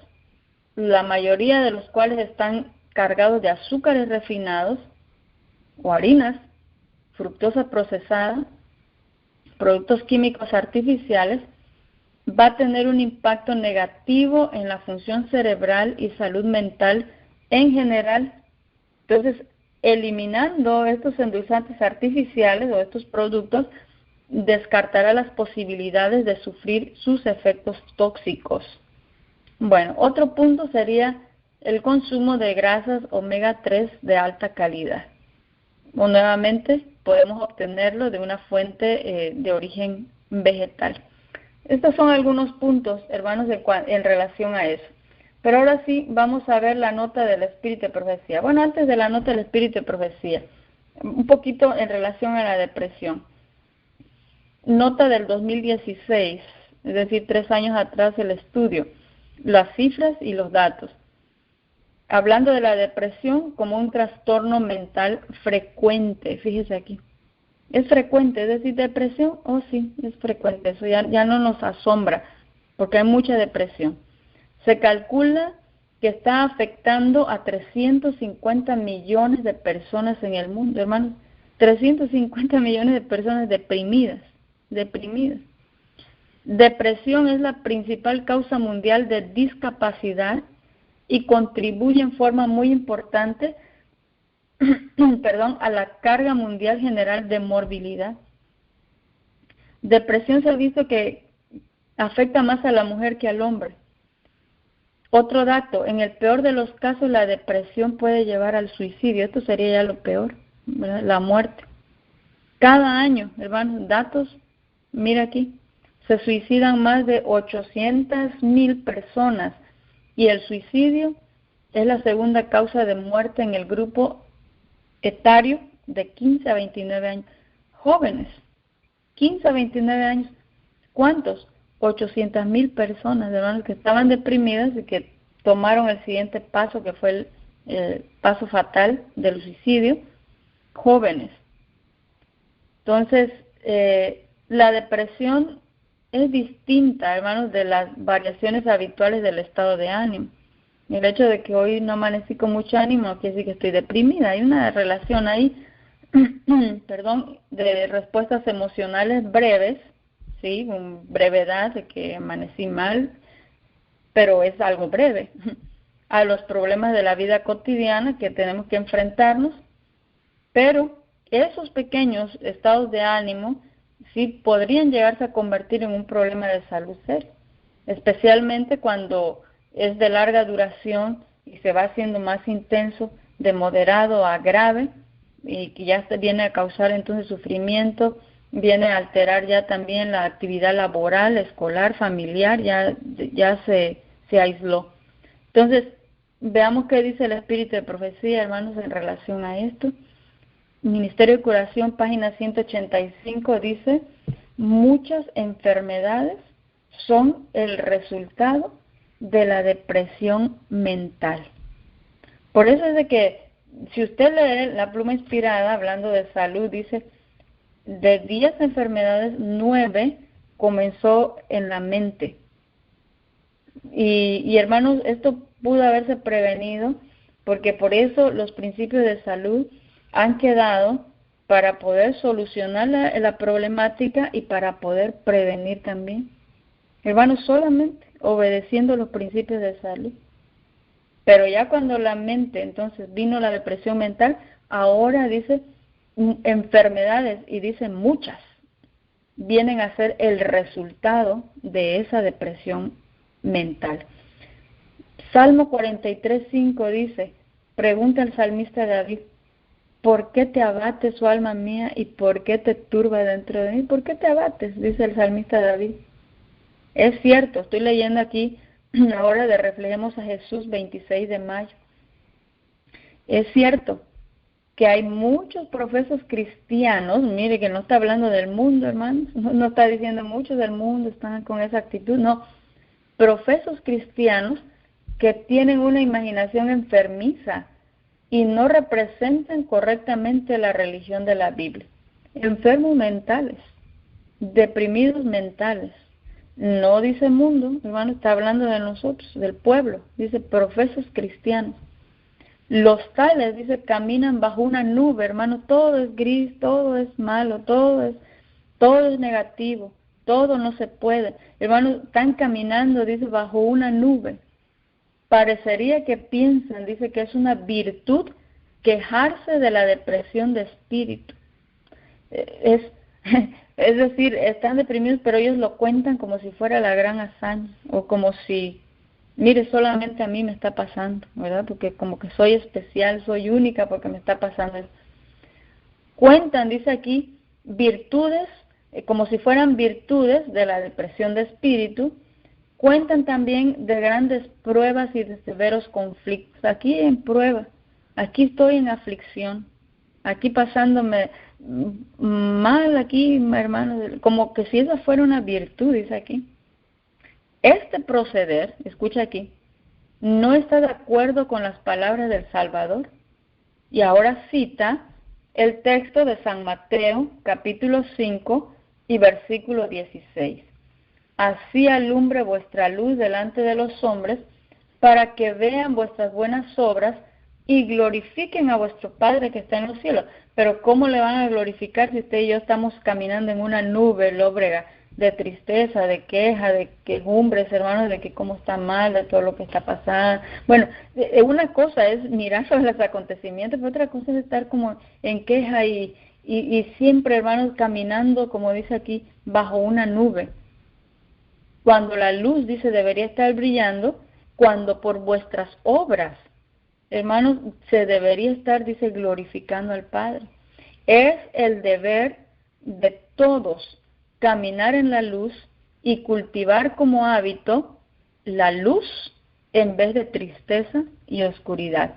[SPEAKER 2] la mayoría de los cuales están cargados de azúcares refinados o harinas, fructosa procesada, productos químicos artificiales, va a tener un impacto negativo en la función cerebral y salud mental en general. Entonces, eliminando estos endulzantes artificiales o estos productos, descartará las posibilidades de sufrir sus efectos tóxicos. Bueno, otro punto sería el consumo de grasas omega 3 de alta calidad. O nuevamente, podemos obtenerlo de una fuente de origen vegetal. Estos son algunos puntos, hermanos, en relación a eso. Pero ahora sí, vamos a ver la nota del espíritu de profecía. Bueno, antes de la nota del espíritu de profecía, un poquito en relación a la depresión. Nota del 2016, es decir, 3 años atrás el estudio, las cifras y los datos. Hablando de la depresión como un trastorno mental frecuente, fíjese aquí. Es frecuente, es decir, depresión, sí, es frecuente, eso ya no nos asombra, porque hay mucha depresión. Se calcula que está afectando a 350 millones de personas en el mundo, hermanos. 350 millones de personas deprimidas. Depresión es la principal causa mundial de discapacidad y contribuye en forma muy importante a la carga mundial general de morbilidad. Depresión se ha visto que afecta más a la mujer que al hombre. Otro dato, en el peor de los casos la depresión puede llevar al suicidio. Esto sería ya lo peor, ¿verdad? La muerte. Cada año, hermanos, datos, mira aquí, se suicidan más de 800,000 personas y el suicidio es la segunda causa de muerte en el grupo etario de 15 a 29 años. Jóvenes, 15 a 29 años. ¿Cuántos? 800,000 personas, hermanos, que estaban deprimidas y que tomaron el siguiente paso, que fue el paso fatal del suicidio. Jóvenes. Entonces, la depresión es distinta, hermanos, de las variaciones habituales del estado de ánimo. El hecho de que hoy no amanecí con mucho ánimo no quiere decir que estoy deprimida. Hay una relación ahí, de respuestas emocionales breves, sí, con brevedad de que amanecí mal, pero es algo breve, a los problemas de la vida cotidiana que tenemos que enfrentarnos, pero esos pequeños estados de ánimo sí podrían llegarse a convertir en un problema de salud serio, especialmente cuando es de larga duración y se va haciendo más intenso, de moderado a grave, y que ya viene a causar entonces sufrimiento, viene a alterar ya también la actividad laboral, escolar, familiar, ya se aisló. Entonces, veamos qué dice el espíritu de profecía, hermanos, en relación a esto. Ministerio de Curación, página 185, dice: muchas enfermedades son el resultado de la depresión mental. Por eso es de que, si usted lee la pluma inspirada, hablando de salud, dice, de 10 enfermedades, 9 comenzó en la mente. Y hermanos, esto pudo haberse prevenido, porque por eso los principios de salud han quedado para poder solucionar la problemática y para poder prevenir también. Hermanos, solamente obedeciendo los principios de salud. Pero ya cuando la mente, entonces vino la depresión mental, ahora dice enfermedades, y dice muchas, vienen a ser el resultado de esa depresión mental. Salmo 43:5 dice, pregunta el salmista David: ¿por qué te abates, oh alma mía, y por qué te turba dentro de mí? ¿Por qué te abates?, dice el salmista David. Es cierto, estoy leyendo aquí ahora de Reflejemos a Jesús, 26 de mayo. Es cierto que hay muchos profesos cristianos, mire que no está hablando del mundo, hermanos, no está diciendo muchos del mundo están con esa actitud, no, profesos cristianos que tienen una imaginación enfermiza y no representan correctamente la religión de la Biblia. Enfermos mentales, deprimidos mentales. No dice mundo, hermano, está hablando de nosotros, del pueblo. Dice profesos cristianos. Los tales, dice, caminan bajo una nube, hermano. Todo es gris, todo es malo, todo es negativo. todo no se puede. Hermanos, están caminando, dice, bajo una nube. Parecería que piensan, dice, que es una virtud quejarse de la depresión de espíritu. Es decir, están deprimidos, pero ellos lo cuentan como si fuera la gran hazaña, o como si, mire, solamente a mí me está pasando, ¿verdad? Porque como que soy especial, soy única porque me está pasando eso. Cuentan, dice aquí, virtudes, como si fueran virtudes de la depresión de espíritu. Cuentan también de grandes pruebas y de severos conflictos. Aquí en prueba, aquí estoy en aflicción, aquí pasándome mal, aquí, hermanos, como que si esa fuera una virtud, dice aquí. Este proceder, escucha aquí, no está de acuerdo con las palabras del Salvador. Y ahora cita el texto de San Mateo, capítulo 5 y versículo 16. Así alumbre vuestra luz delante de los hombres, para que vean vuestras buenas obras y glorifiquen a vuestro Padre que está en los cielos. Pero ¿cómo le van a glorificar si usted y yo estamos caminando en una nube lóbrega de tristeza, de queja, de quejumbres, hermanos, de que cómo está mal, de todo lo que está pasando? Bueno, una cosa es mirar sobre los acontecimientos, pero otra cosa es estar como en queja y siempre, hermanos, caminando, como dice aquí, bajo una nube. Cuando la luz, dice, debería estar brillando, cuando por vuestras obras, hermanos, se debería estar, dice, glorificando al Padre. Es el deber de todos caminar en la luz y cultivar como hábito la luz en vez de tristeza y oscuridad.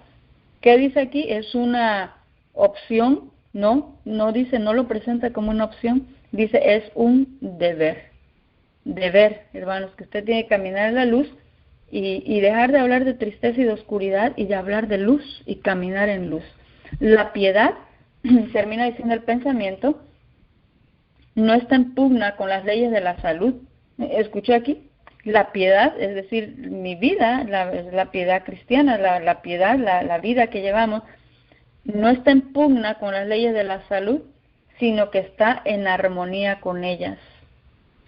[SPEAKER 2] ¿Qué dice aquí? Es una opción, no dice, no lo presenta como una opción, dice es un deber. Deber, hermanos, que usted tiene que caminar en la luz y dejar de hablar de tristeza y de oscuridad y de hablar de luz y caminar en luz. La piedad, termina diciendo el pensamiento, no está en pugna con las leyes de la salud. Escuché aquí, la piedad, es decir, mi vida, la piedad cristiana, la piedad, la vida que llevamos, no está en pugna con las leyes de la salud, sino que está en armonía con ellas.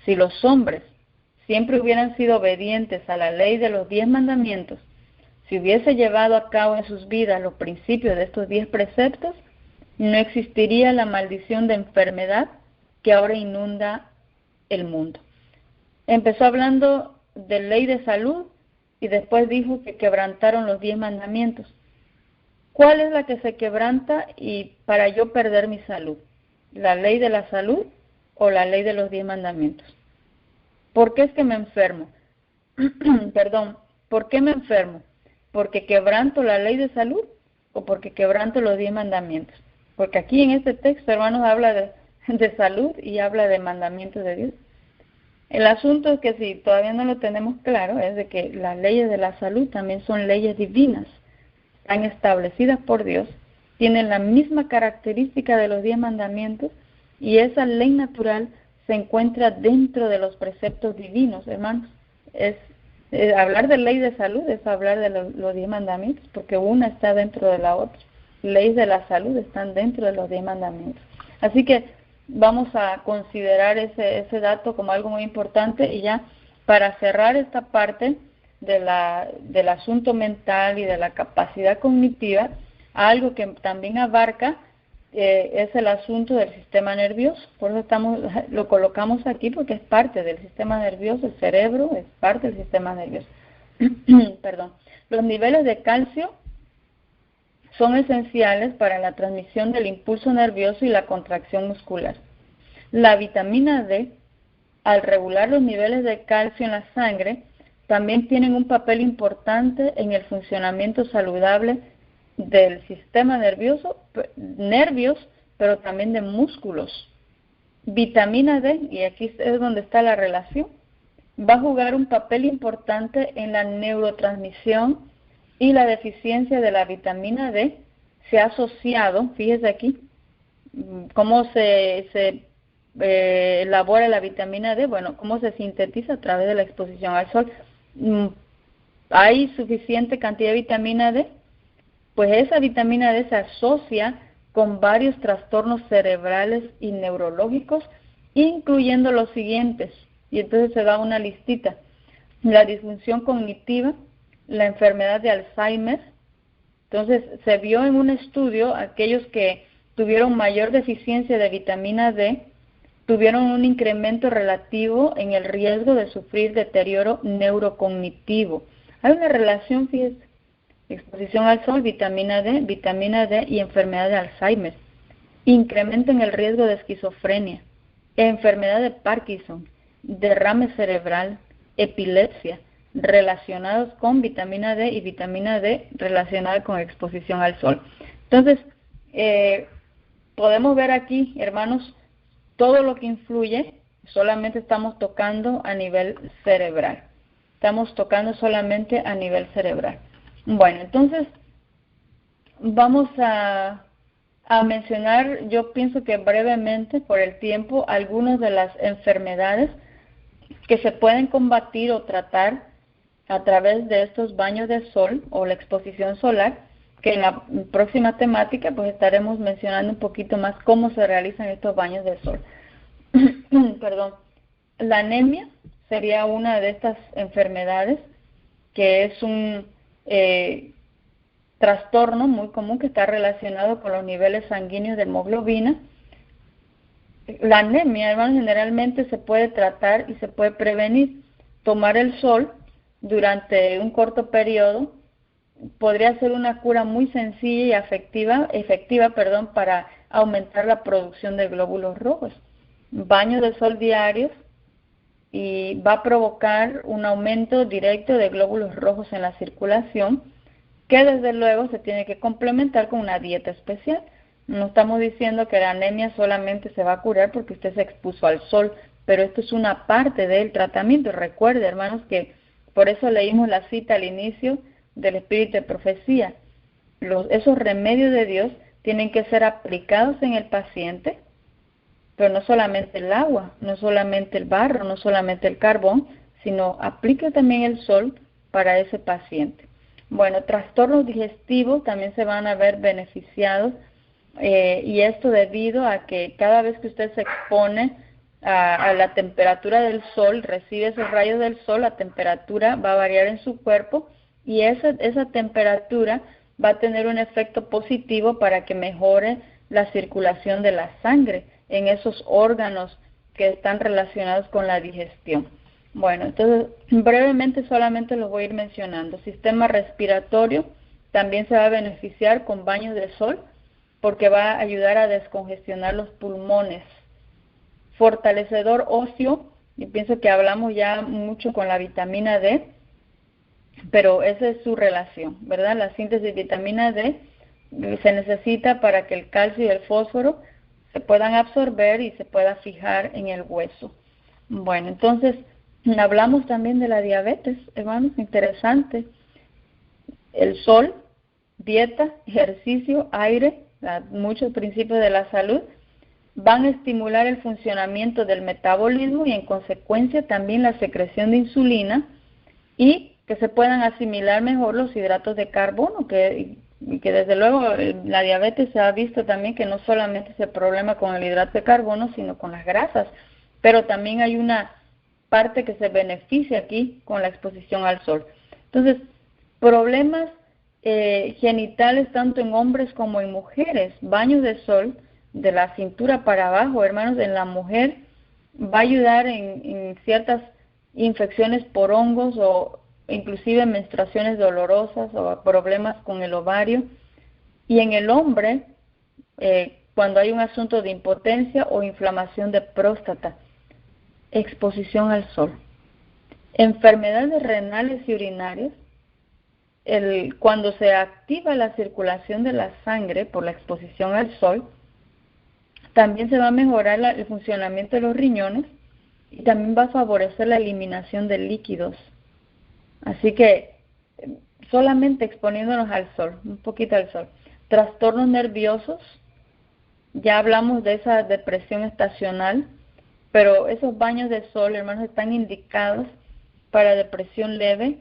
[SPEAKER 2] Si los hombres siempre hubieran sido obedientes a la ley de los 10 mandamientos, si hubiese llevado a cabo en sus vidas los principios de estos 10 preceptos, no existiría la maldición de enfermedad que ahora inunda el mundo. Empezó hablando de ley de salud y después dijo que quebrantaron los 10 mandamientos. ¿Cuál es la que se quebranta y para yo perder mi salud? ¿La ley de la salud o la ley de los 10 mandamientos? ¿Por qué es que me enfermo? Perdón, ¿por qué me enfermo? ¿Porque quebranto la ley de salud o porque quebranto los 10 mandamientos? Porque aquí en este texto, hermanos, habla de salud y habla de mandamientos de Dios. El asunto es que si todavía no lo tenemos claro, es de que las leyes de la salud también son leyes divinas, están establecidas por Dios, tienen la misma característica de los 10 mandamientos y esa ley natural se encuentra dentro de los preceptos divinos, hermanos. Hablar de ley de salud es hablar de los 10 mandamientos, porque una está dentro de la otra. Leyes de la salud están dentro de los 10 mandamientos. Así que vamos a considerar ese dato como algo muy importante y ya para cerrar esta parte del asunto mental y de la capacidad cognitiva, algo que también abarca es el asunto del sistema nervioso. Por eso lo colocamos aquí porque es parte del sistema nervioso, el cerebro es parte del sistema nervioso. Perdón. Los niveles de calcio son esenciales para la transmisión del impulso nervioso y la contracción muscular. La vitamina D, al regular los niveles de calcio en la sangre, también tienen un papel importante en el funcionamiento saludable del sistema nervioso, nervios, pero también de músculos. Vitamina D, y aquí es donde está la relación, va a jugar un papel importante en la neurotransmisión y la deficiencia de la vitamina D se ha asociado, fíjese aquí, cómo se elabora la vitamina D, bueno, cómo se sintetiza a través de la exposición al sol. ¿Hay suficiente cantidad de vitamina D? Pues esa vitamina D se asocia con varios trastornos cerebrales y neurológicos incluyendo los siguientes, y entonces se da una listita: la disfunción cognitiva, la enfermedad de Alzheimer. Entonces se vio en un estudio aquellos que tuvieron mayor deficiencia de vitamina D tuvieron un incremento relativo en el riesgo de sufrir deterioro neurocognitivo. Hay una relación, fíjese, exposición al sol, vitamina D y enfermedad de Alzheimer. Incremento en el riesgo de esquizofrenia, enfermedad de Parkinson, derrame cerebral, epilepsia, relacionados con vitamina D y vitamina D relacionada con exposición al sol. Entonces, podemos ver aquí, hermanos, todo lo que influye. Solamente estamos tocando a nivel cerebral. Estamos tocando solamente a nivel cerebral. Bueno, entonces vamos a mencionar, yo pienso que brevemente, por el tiempo, algunas de las enfermedades que se pueden combatir o tratar a través de estos baños de sol o la exposición solar, que en la próxima temática pues estaremos mencionando un poquito más cómo se realizan estos baños de sol. Perdón. La anemia sería una de estas enfermedades, que es un trastorno muy común que está relacionado con los niveles sanguíneos de hemoglobina. La anemia, hermanos, generalmente se puede tratar y se puede prevenir. Tomar el sol durante un corto periodo podría ser una cura muy sencilla y efectiva, para aumentar la producción de glóbulos rojos. Baños de sol diarios y va a provocar un aumento directo de glóbulos rojos en la circulación, que desde luego se tiene que complementar con una dieta especial. No estamos diciendo que la anemia solamente se va a curar porque usted se expuso al sol, pero esto es una parte del tratamiento. Recuerde, hermanos, que por eso leímos la cita al inicio del Espíritu de Profecía. Esos remedios de Dios tienen que ser aplicados en el paciente, pero no solamente el agua, no solamente el barro, no solamente el carbón, sino aplica también el sol para ese paciente. Bueno, trastornos digestivos también se van a ver beneficiados, y esto debido a que cada vez que usted se expone a la temperatura del sol, recibe esos rayos del sol, la temperatura va a variar en su cuerpo y esa temperatura va a tener un efecto positivo para que mejore la circulación de la sangre en esos órganos que están relacionados con la digestión. Bueno, entonces brevemente solamente los voy a ir mencionando. Sistema respiratorio también se va a beneficiar con baños de sol porque va a ayudar a descongestionar los pulmones. Fortalecedor óseo, y pienso que hablamos ya mucho con la vitamina D, pero esa es su relación, ¿verdad? La síntesis de vitamina D se necesita para que el calcio y el fósforo se puedan absorber y se pueda fijar en el hueso. Bueno, entonces hablamos también de la diabetes, hermanos, interesante. El sol, dieta, ejercicio, aire, muchos principios de la salud van a estimular el funcionamiento del metabolismo y en consecuencia también la secreción de insulina y que se puedan asimilar mejor los hidratos de carbono, que desde luego la diabetes se ha visto también que no solamente es el problema con el hidrato de carbono, sino con las grasas, pero también hay una parte que se beneficia aquí con la exposición al sol. Entonces, problemas genitales tanto en hombres como en mujeres, baños de sol de la cintura para abajo, hermanos, en la mujer va a ayudar en ciertas infecciones por hongos o inclusive menstruaciones dolorosas o problemas con el ovario, y en el hombre cuando hay un asunto de impotencia o inflamación de próstata. Exposición al sol. Enfermedades renales y urinarias, cuando se activa la circulación de la sangre por la exposición al sol, también se va a mejorar el funcionamiento de los riñones y también va a favorecer la eliminación de líquidos. Así que solamente exponiéndonos al sol, un poquito al sol. Trastornos nerviosos, ya hablamos de esa depresión estacional, pero esos baños de sol, hermanos, están indicados para depresión leve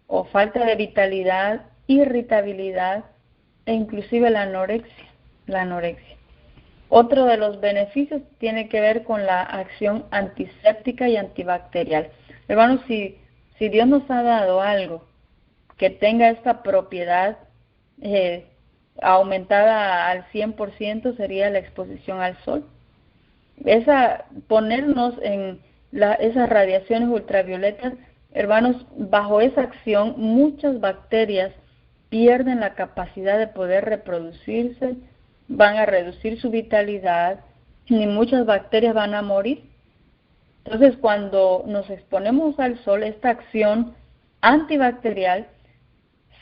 [SPEAKER 2] o falta de vitalidad, irritabilidad e inclusive la anorexia. Otro de los beneficios tiene que ver con la acción antiséptica y antibacterial. Hermanos, si Dios nos ha dado algo que tenga esta propiedad aumentada al 100%, sería la exposición al sol. Ponernos en esas radiaciones ultravioletas, hermanos, bajo esa acción muchas bacterias pierden la capacidad de poder reproducirse, van a reducir su vitalidad y muchas bacterias van a morir. Entonces, cuando nos exponemos al sol, esta acción antibacterial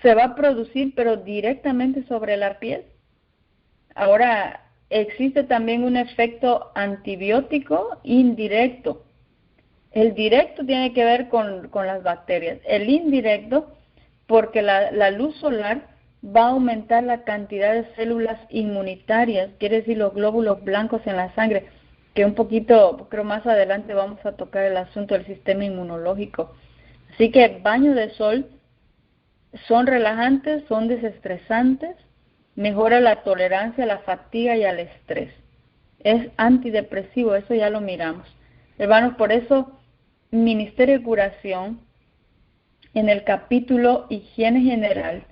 [SPEAKER 2] se va a producir, pero directamente sobre la piel. Ahora, existe también un efecto antibiótico indirecto. El directo tiene que ver con las bacterias. El indirecto, porque la luz solar va a aumentar la cantidad de células inmunitarias, quiere decir los glóbulos blancos en la sangre, que un poquito, creo más adelante vamos a tocar el asunto del sistema inmunológico. Así que baños de sol son relajantes, son desestresantes, mejora la tolerancia a la fatiga y al estrés. Es antidepresivo, eso ya lo miramos. Hermanos, por eso, Ministerio de Curación, en el capítulo Higiene General,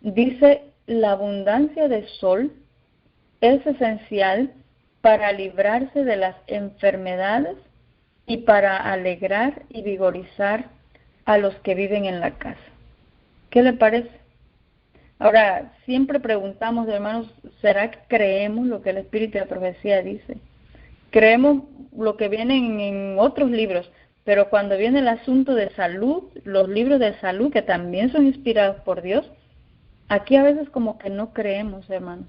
[SPEAKER 2] dice, la abundancia de sol es esencial para librarse de las enfermedades y para alegrar y vigorizar a los que viven en la casa. ¿Qué le parece? Ahora, siempre preguntamos, hermanos, ¿será que creemos lo que el Espíritu de Profecía dice? Creemos lo que viene en otros libros, pero cuando viene el asunto de salud, los libros de salud que también son inspirados por Dios, aquí a veces como que no creemos, hermanos.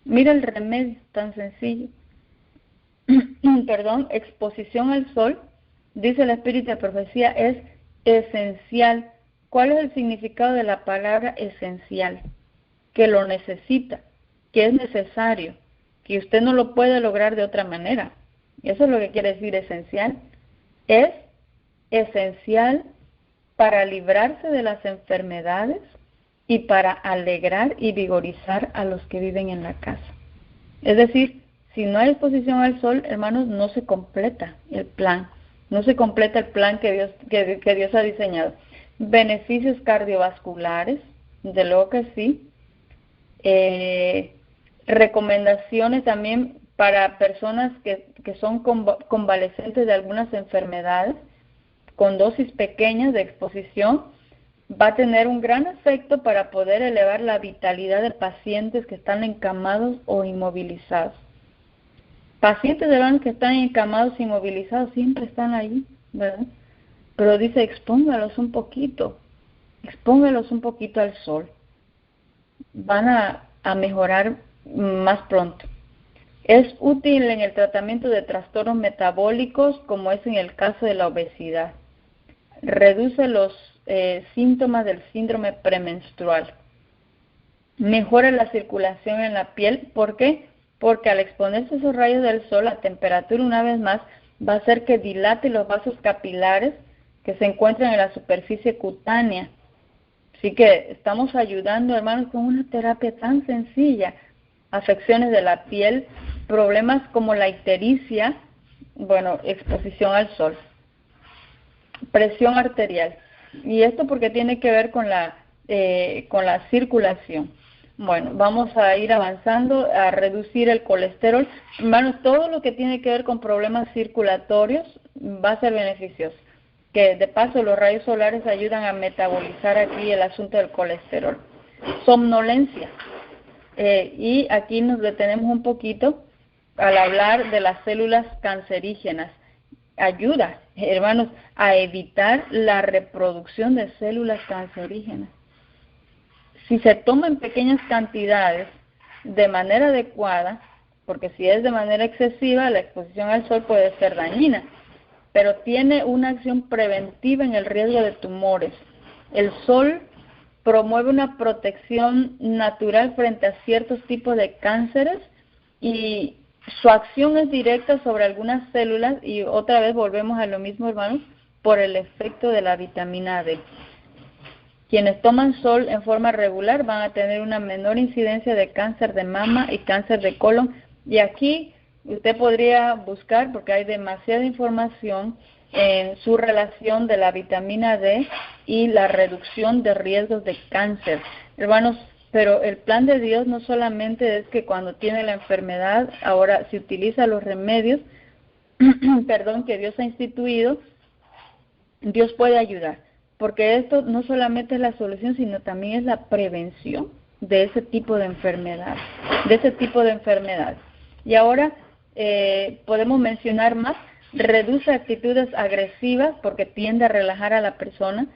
[SPEAKER 2] Mira el remedio tan sencillo. Perdón, exposición al sol, dice el Espíritu de Profecía, es esencial. ¿Cuál es el significado de la palabra esencial? Que lo necesita, que es necesario, que usted no lo puede lograr de otra manera. Eso es lo que quiere decir esencial. Es esencial para librarse de las enfermedades y para alegrar y vigorizar a los que viven en la casa. Es decir, si no hay exposición al sol, hermanos, no se completa el plan. No se completa el plan que Dios ha diseñado. Beneficios cardiovasculares, de luego que sí. Recomendaciones también para personas que son convalecientes de algunas enfermedades, con dosis pequeñas de exposición, va a tener un gran efecto para poder elevar la vitalidad de pacientes que están encamados o inmovilizados. Pacientes de los que están encamados e inmovilizados siempre están ahí, ¿verdad? Pero dice, expóngalos un poquito al sol. Van a mejorar más pronto. Es útil en el tratamiento de trastornos metabólicos, como es en el caso de la obesidad. Reduce los síntomas del síndrome premenstrual. Mejora la circulación en la piel. ¿Por qué? Porque al exponerse a esos rayos del sol, la temperatura una vez más va a hacer que dilate los vasos capilares que se encuentran en la superficie cutánea. Así que estamos ayudando, hermanos, con una terapia tan sencilla. Afecciones de la piel, problemas como la ictericia, exposición al sol. Presión arterial. Y esto porque tiene que ver con la circulación. Bueno, vamos a ir avanzando a reducir el colesterol. Hermanos, todo lo que tiene que ver con problemas circulatorios va a ser beneficioso. Que de paso los rayos solares ayudan a metabolizar aquí el asunto del colesterol. Somnolencia. Y aquí nos detenemos un poquito al hablar de las células cancerígenas. Ayuda, hermanos, a evitar la reproducción de células cancerígenas. Si se toma en pequeñas cantidades de manera adecuada, porque si es de manera excesiva, la exposición al sol puede ser dañina, pero tiene una acción preventiva en el riesgo de tumores. El sol promueve una protección natural frente a ciertos tipos de cánceres y su acción es directa sobre algunas células y otra vez volvemos a lo mismo, hermanos, por el efecto de la vitamina D. Quienes toman sol en forma regular van a tener una menor incidencia de cáncer de mama y cáncer de colon Y aquí usted podría buscar, porque hay demasiada información en su relación de la vitamina D y la reducción de riesgos de cáncer. Hermanos, pero el plan de Dios no solamente es que cuando tiene la enfermedad, ahora se utiliza los remedios, perdón, que Dios ha instituido, Dios puede ayudar, porque esto no solamente es la solución, sino también es la prevención de ese tipo de enfermedad, Y ahora podemos mencionar más. Reduce actitudes agresivas porque tiende a relajar a la persona,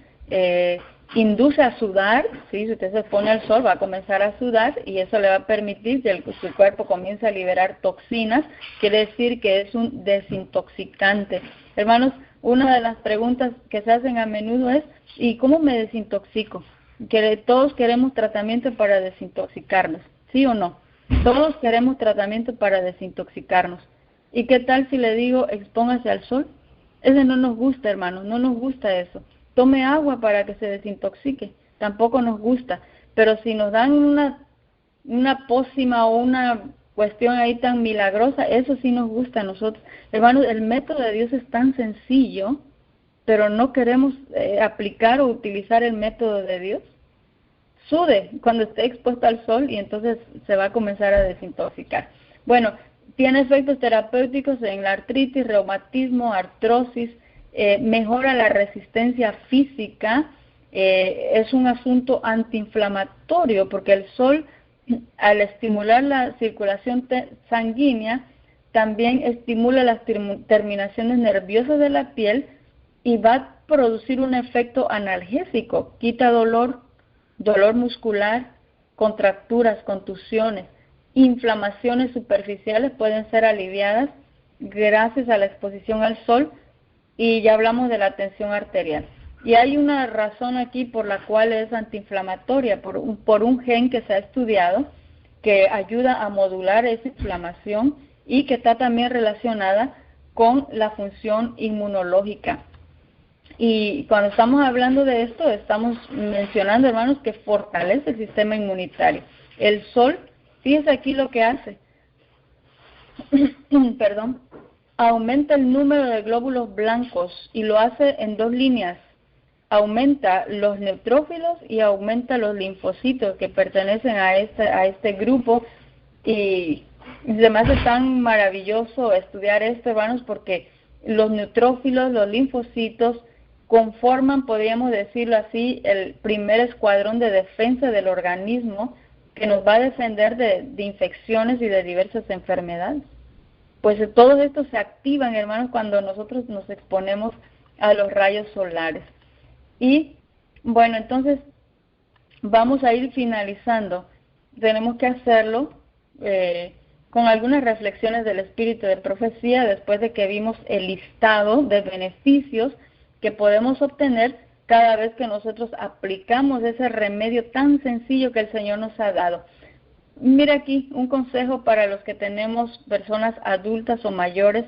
[SPEAKER 2] induce a sudar, ¿sí? Si usted se pone al sol va a comenzar a sudar y eso le va a permitir que su cuerpo comience a liberar toxinas, quiere decir que es un desintoxicante. Hermanos, una de las preguntas que se hacen a menudo es, ¿y cómo me desintoxico? Que todos queremos tratamiento para desintoxicarnos, ¿sí o no? Todos queremos tratamiento para desintoxicarnos. ¿Y qué tal si le digo, expóngase al sol? Ese no nos gusta, hermanos, no nos gusta eso. Tome agua para que se desintoxique, tampoco nos gusta. Pero si nos dan una pócima o una cuestión ahí tan milagrosa, eso sí nos gusta a nosotros. Hermanos, el método de Dios es tan sencillo, pero no queremos aplicar o utilizar el método de Dios. Sude cuando esté expuesto al sol y entonces se va a comenzar a desintoxicar. Bueno, tiene efectos terapéuticos en la artritis, reumatismo, artrosis, mejora la resistencia física, es un asunto antiinflamatorio porque el sol, al estimular la circulación sanguínea, también estimula las terminaciones nerviosas de la piel y va a producir un efecto analgésico, quita dolor muscular, contracturas, contusiones, inflamaciones superficiales pueden ser aliviadas gracias a la exposición al sol y ya hablamos de la tensión arterial. Y hay una razón aquí por la cual es antiinflamatoria, por un gen que se ha estudiado que ayuda a modular esa inflamación y que está también relacionada con la función inmunológica. Y cuando estamos hablando de esto, estamos mencionando, hermanos, que fortalece el sistema inmunitario. El sol, fíjense aquí lo que hace, perdón, aumenta el número de glóbulos blancos y lo hace en dos líneas. Aumenta los neutrófilos y aumenta los linfocitos que pertenecen a este grupo. Y se me hace tan maravilloso estudiar esto, hermanos, porque los neutrófilos, los linfocitos, conforman, podríamos decirlo así, el primer escuadrón de defensa del organismo que nos va a defender de infecciones y de diversas enfermedades. Pues todos estos se activan, hermanos, cuando nosotros nos exponemos a los rayos solares. Y, bueno, entonces vamos a ir finalizando. Tenemos que hacerlo con algunas reflexiones del espíritu de profecía después de que vimos el listado de beneficios que podemos obtener cada vez que nosotros aplicamos ese remedio tan sencillo que el Señor nos ha dado. Mira aquí un consejo para los que tenemos personas adultas o mayores,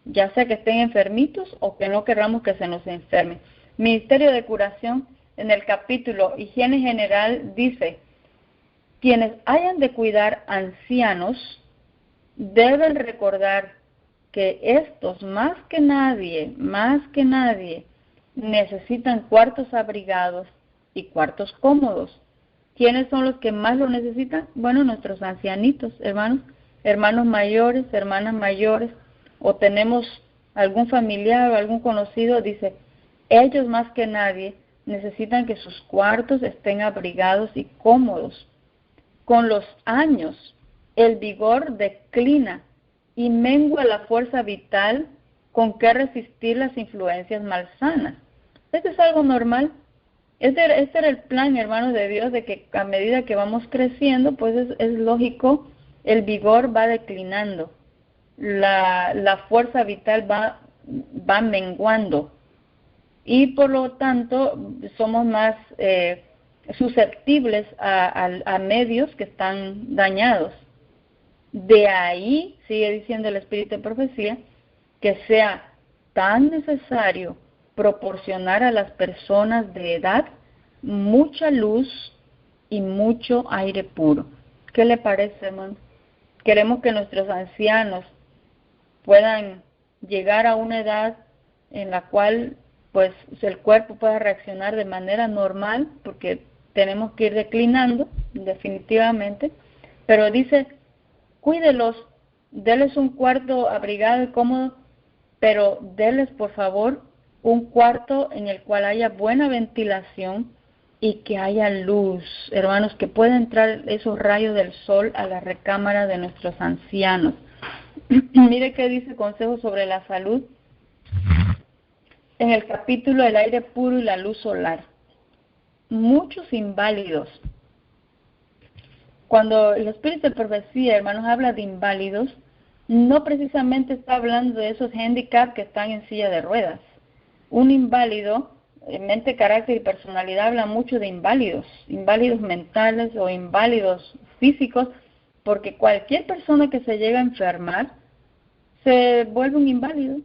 [SPEAKER 2] ya sea que estén enfermitos o que no queramos que se nos enfermen. Ministerio de Curación, en el capítulo Higiene General, dice: quienes hayan de cuidar ancianos deben recordar que estos más que nadie, necesitan cuartos abrigados y cuartos cómodos. ¿Quiénes son los que más lo necesitan? Bueno, nuestros ancianitos, hermanos mayores, hermanas mayores, o tenemos algún familiar o algún conocido, dice, ellos más que nadie necesitan que sus cuartos estén abrigados y cómodos. Con los años, el vigor declina y mengua la fuerza vital con que resistir las influencias malsanas. Esto es algo normal. Este era el plan, hermanos de Dios, de que a medida que vamos creciendo, pues es lógico, el vigor va declinando, la fuerza vital va menguando y por lo tanto somos más susceptibles a medios que están dañados. De ahí, sigue diciendo el Espíritu de Profecía, que sea tan necesario proporcionar a las personas de edad mucha luz y mucho aire puro. ¿Qué le parece, hermano? Queremos que nuestros ancianos puedan llegar a una edad en la cual pues el cuerpo pueda reaccionar de manera normal, porque tenemos que ir declinando definitivamente, pero dice, cuídelos, denles un cuarto abrigado y cómodo, pero denles por favor un cuarto en el cual haya buena ventilación y que haya luz, hermanos, que pueda entrar esos rayos del sol a la recámara de nuestros ancianos. Mire qué dice Consejo sobre la Salud en el capítulo El aire puro y la luz solar. Muchos inválidos. Cuando el espíritu de profecía, hermanos, habla de inválidos, no precisamente está hablando de esos handicaps que están en silla de ruedas. Un inválido, en mente, carácter y personalidad, habla mucho de inválidos, inválidos mentales o inválidos físicos, porque cualquier persona que se llega a enfermar se vuelve un inválido,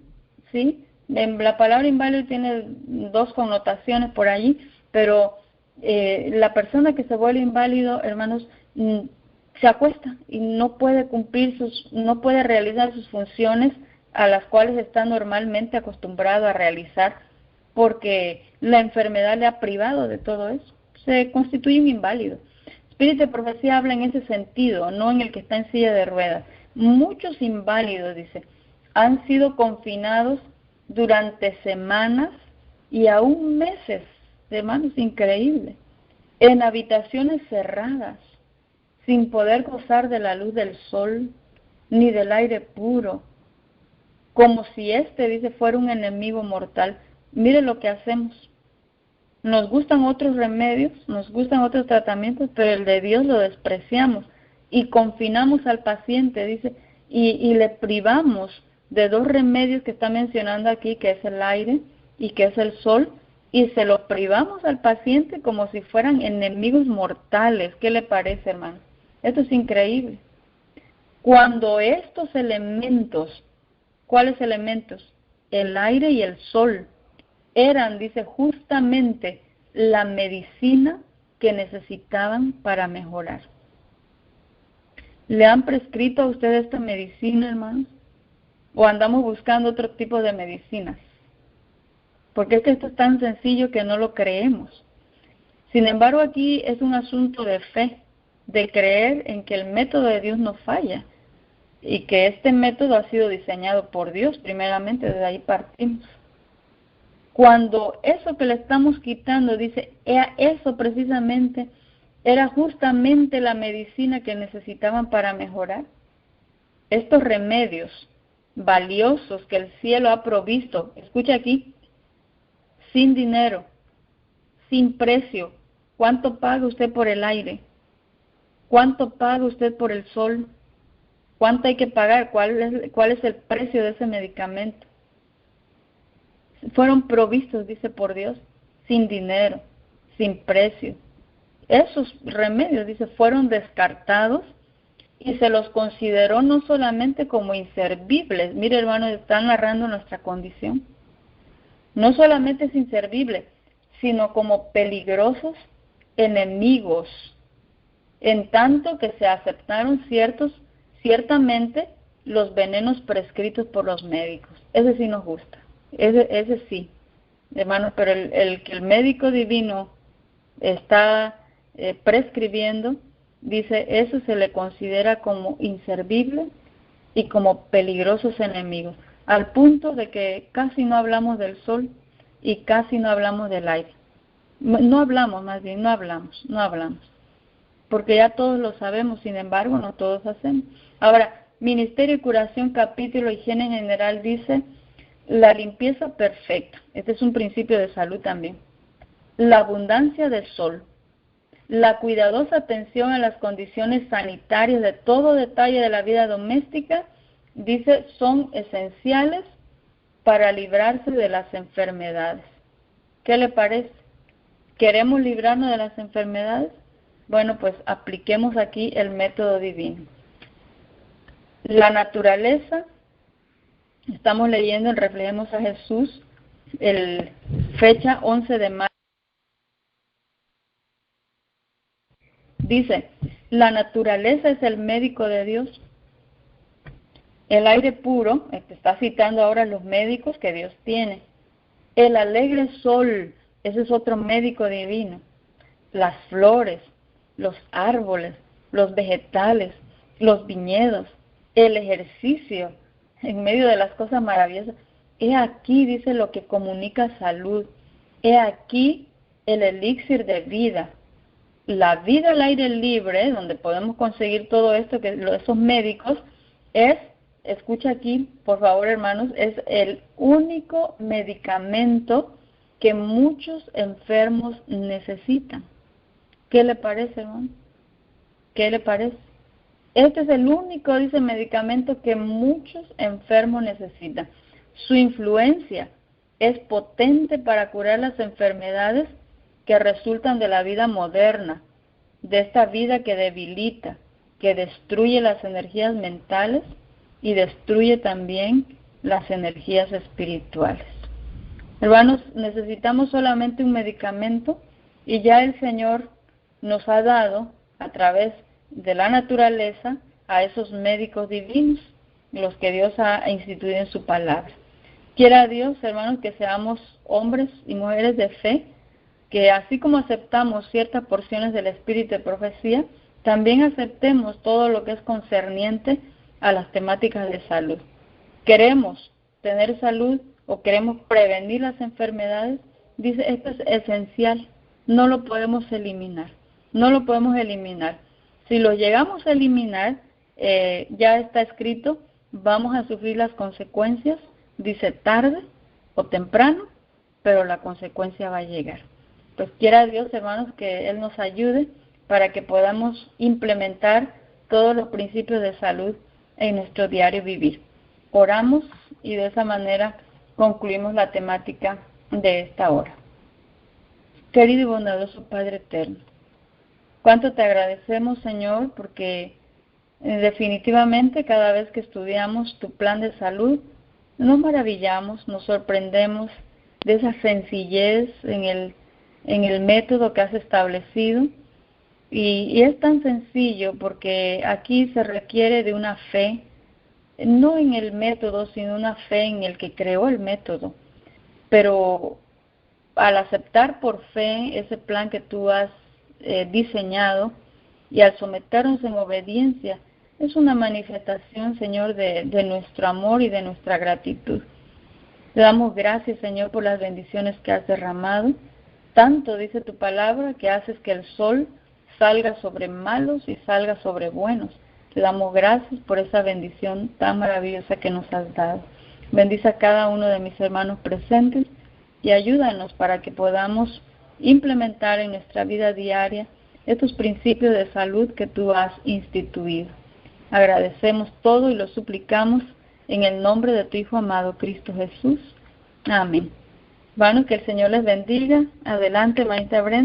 [SPEAKER 2] ¿sí? La palabra inválido tiene dos connotaciones por allí, pero la persona que se vuelve inválido, hermanos, se acuesta y no puede no puede realizar sus funciones a las cuales está normalmente acostumbrado a realizar, porque la enfermedad le ha privado de todo eso. Se constituye un inválido. Espíritu de profecía habla en ese sentido, no en el que está en silla de ruedas. Muchos inválidos, dice, han sido confinados durante semanas y aún meses, hermanos, increíble, en habitaciones cerradas, sin poder gozar de la luz del sol ni del aire puro, como si dice, fuera un enemigo mortal. Mire lo que hacemos. Nos gustan otros remedios, nos gustan otros tratamientos, pero el de Dios lo despreciamos y confinamos al paciente, dice, y le privamos de dos remedios que está mencionando aquí, que es el aire y que es el sol, y se los privamos al paciente como si fueran enemigos mortales. ¿Qué le parece, hermano? Esto es increíble. Cuando estos elementos, ¿cuáles elementos? El aire y el sol, eran, dice, justamente la medicina que necesitaban para mejorar. ¿Le han prescrito a usted esta medicina, hermanos? ¿O andamos buscando otro tipo de medicinas? Porque es que esto es tan sencillo que no lo creemos. Sin embargo, aquí es un asunto de fe, de creer en que el método de Dios no falla y que este método ha sido diseñado por Dios, primeramente, desde ahí partimos. Cuando eso que le estamos quitando, dice, eso precisamente era justamente la medicina que necesitaban para mejorar. Estos remedios valiosos que el cielo ha provisto, escucha aquí, sin dinero, sin precio. ¿Cuánto paga usted por el aire? ¿Cuánto paga usted por el sol? ¿Cuánto hay que pagar? ¿Cuál es el precio de ese medicamento? Fueron provistos, dice, por Dios, sin dinero, sin precio. Esos remedios, dice, fueron descartados y se los consideró no solamente como inservibles. Mire, hermano, están narrando nuestra condición. No solamente es inservible, sino como peligrosos enemigos, en tanto que se aceptaron ciertamente los venenos prescritos por los médicos. Ese sí nos gusta, ese sí, hermanos, pero el que el médico divino está prescribiendo, dice, eso se le considera como inservible y como peligrosos enemigos, al punto de que casi no hablamos del sol y casi no hablamos del aire. No hablamos, porque ya todos lo sabemos, sin embargo, no todos hacemos. Ahora, Ministerio y Curación, capítulo Higiene en general, dice, la limpieza perfecta, este es un principio de salud también, la abundancia del sol, la cuidadosa atención a las condiciones sanitarias de todo detalle de la vida doméstica, dice, son esenciales para librarse de las enfermedades. ¿Qué le parece? ¿Queremos librarnos de las enfermedades? Bueno, pues apliquemos aquí el método divino. La naturaleza, estamos leyendo en Reflejemos a Jesús, fecha 11 de mayo. Dice, la naturaleza es el médico de Dios. El aire puro, está citando ahora los médicos que Dios tiene. El alegre sol, ese es otro médico divino. Las flores, los árboles, los vegetales, los viñedos, el ejercicio, en medio de las cosas maravillosas. He aquí, dice, lo que comunica salud. He aquí el elixir de vida. La vida al aire libre, donde podemos conseguir todo esto, que esos médicos, escucha aquí, por favor, hermanos, es el único medicamento que muchos enfermos necesitan. ¿Qué le parece, hermano? ¿Qué le parece? Este es el único, dice, medicamento que muchos enfermos necesitan. Su influencia es potente para curar las enfermedades que resultan de la vida moderna, de esta vida que debilita, que destruye las energías mentales y destruye también las energías espirituales. Hermanos, necesitamos solamente un medicamento y ya el Señor nos ha dado a través de la naturaleza a esos médicos divinos, los que Dios ha instituido en su palabra. Quiera Dios, hermanos, que seamos hombres y mujeres de fe, que así como aceptamos ciertas porciones del espíritu de profecía, también aceptemos todo lo que es concerniente a las temáticas de salud. ¿Queremos tener salud o queremos prevenir las enfermedades? Dice, esto es esencial, no lo podemos eliminar, no lo podemos eliminar. Si lo llegamos a eliminar, ya está escrito, vamos a sufrir las consecuencias, dice tarde o temprano, pero la consecuencia va a llegar. Pues quiera Dios, hermanos, que Él nos ayude para que podamos implementar todos los principios de salud en nuestro diario vivir. Oramos y de esa manera concluimos la temática de esta hora. Querido y bondadoso Padre eterno, cuánto te agradecemos, Señor, porque definitivamente cada vez que estudiamos tu plan de salud, nos maravillamos, nos sorprendemos de esa sencillez en el método que has establecido. Y es tan sencillo porque aquí se requiere de una fe, no en el método, sino una fe en el que creó el método. Pero al aceptar por fe ese plan que tú has diseñado y al someternos en obediencia, es una manifestación, Señor, de nuestro amor y de nuestra gratitud. Te damos gracias, Señor, por las bendiciones que has derramado. Tanto dice tu palabra que haces que el sol salga sobre malos y salga sobre buenos. Te damos gracias por esa bendición tan maravillosa que nos has dado. Bendice a cada uno de mis hermanos presentes y ayúdanos para que podamos implementar en nuestra vida diaria estos principios de salud que tú has instituido. Agradecemos todo y lo suplicamos en el nombre de tu Hijo amado, Cristo Jesús. Amén. Bueno, que el Señor les bendiga. Adelante, Maestra Brenda.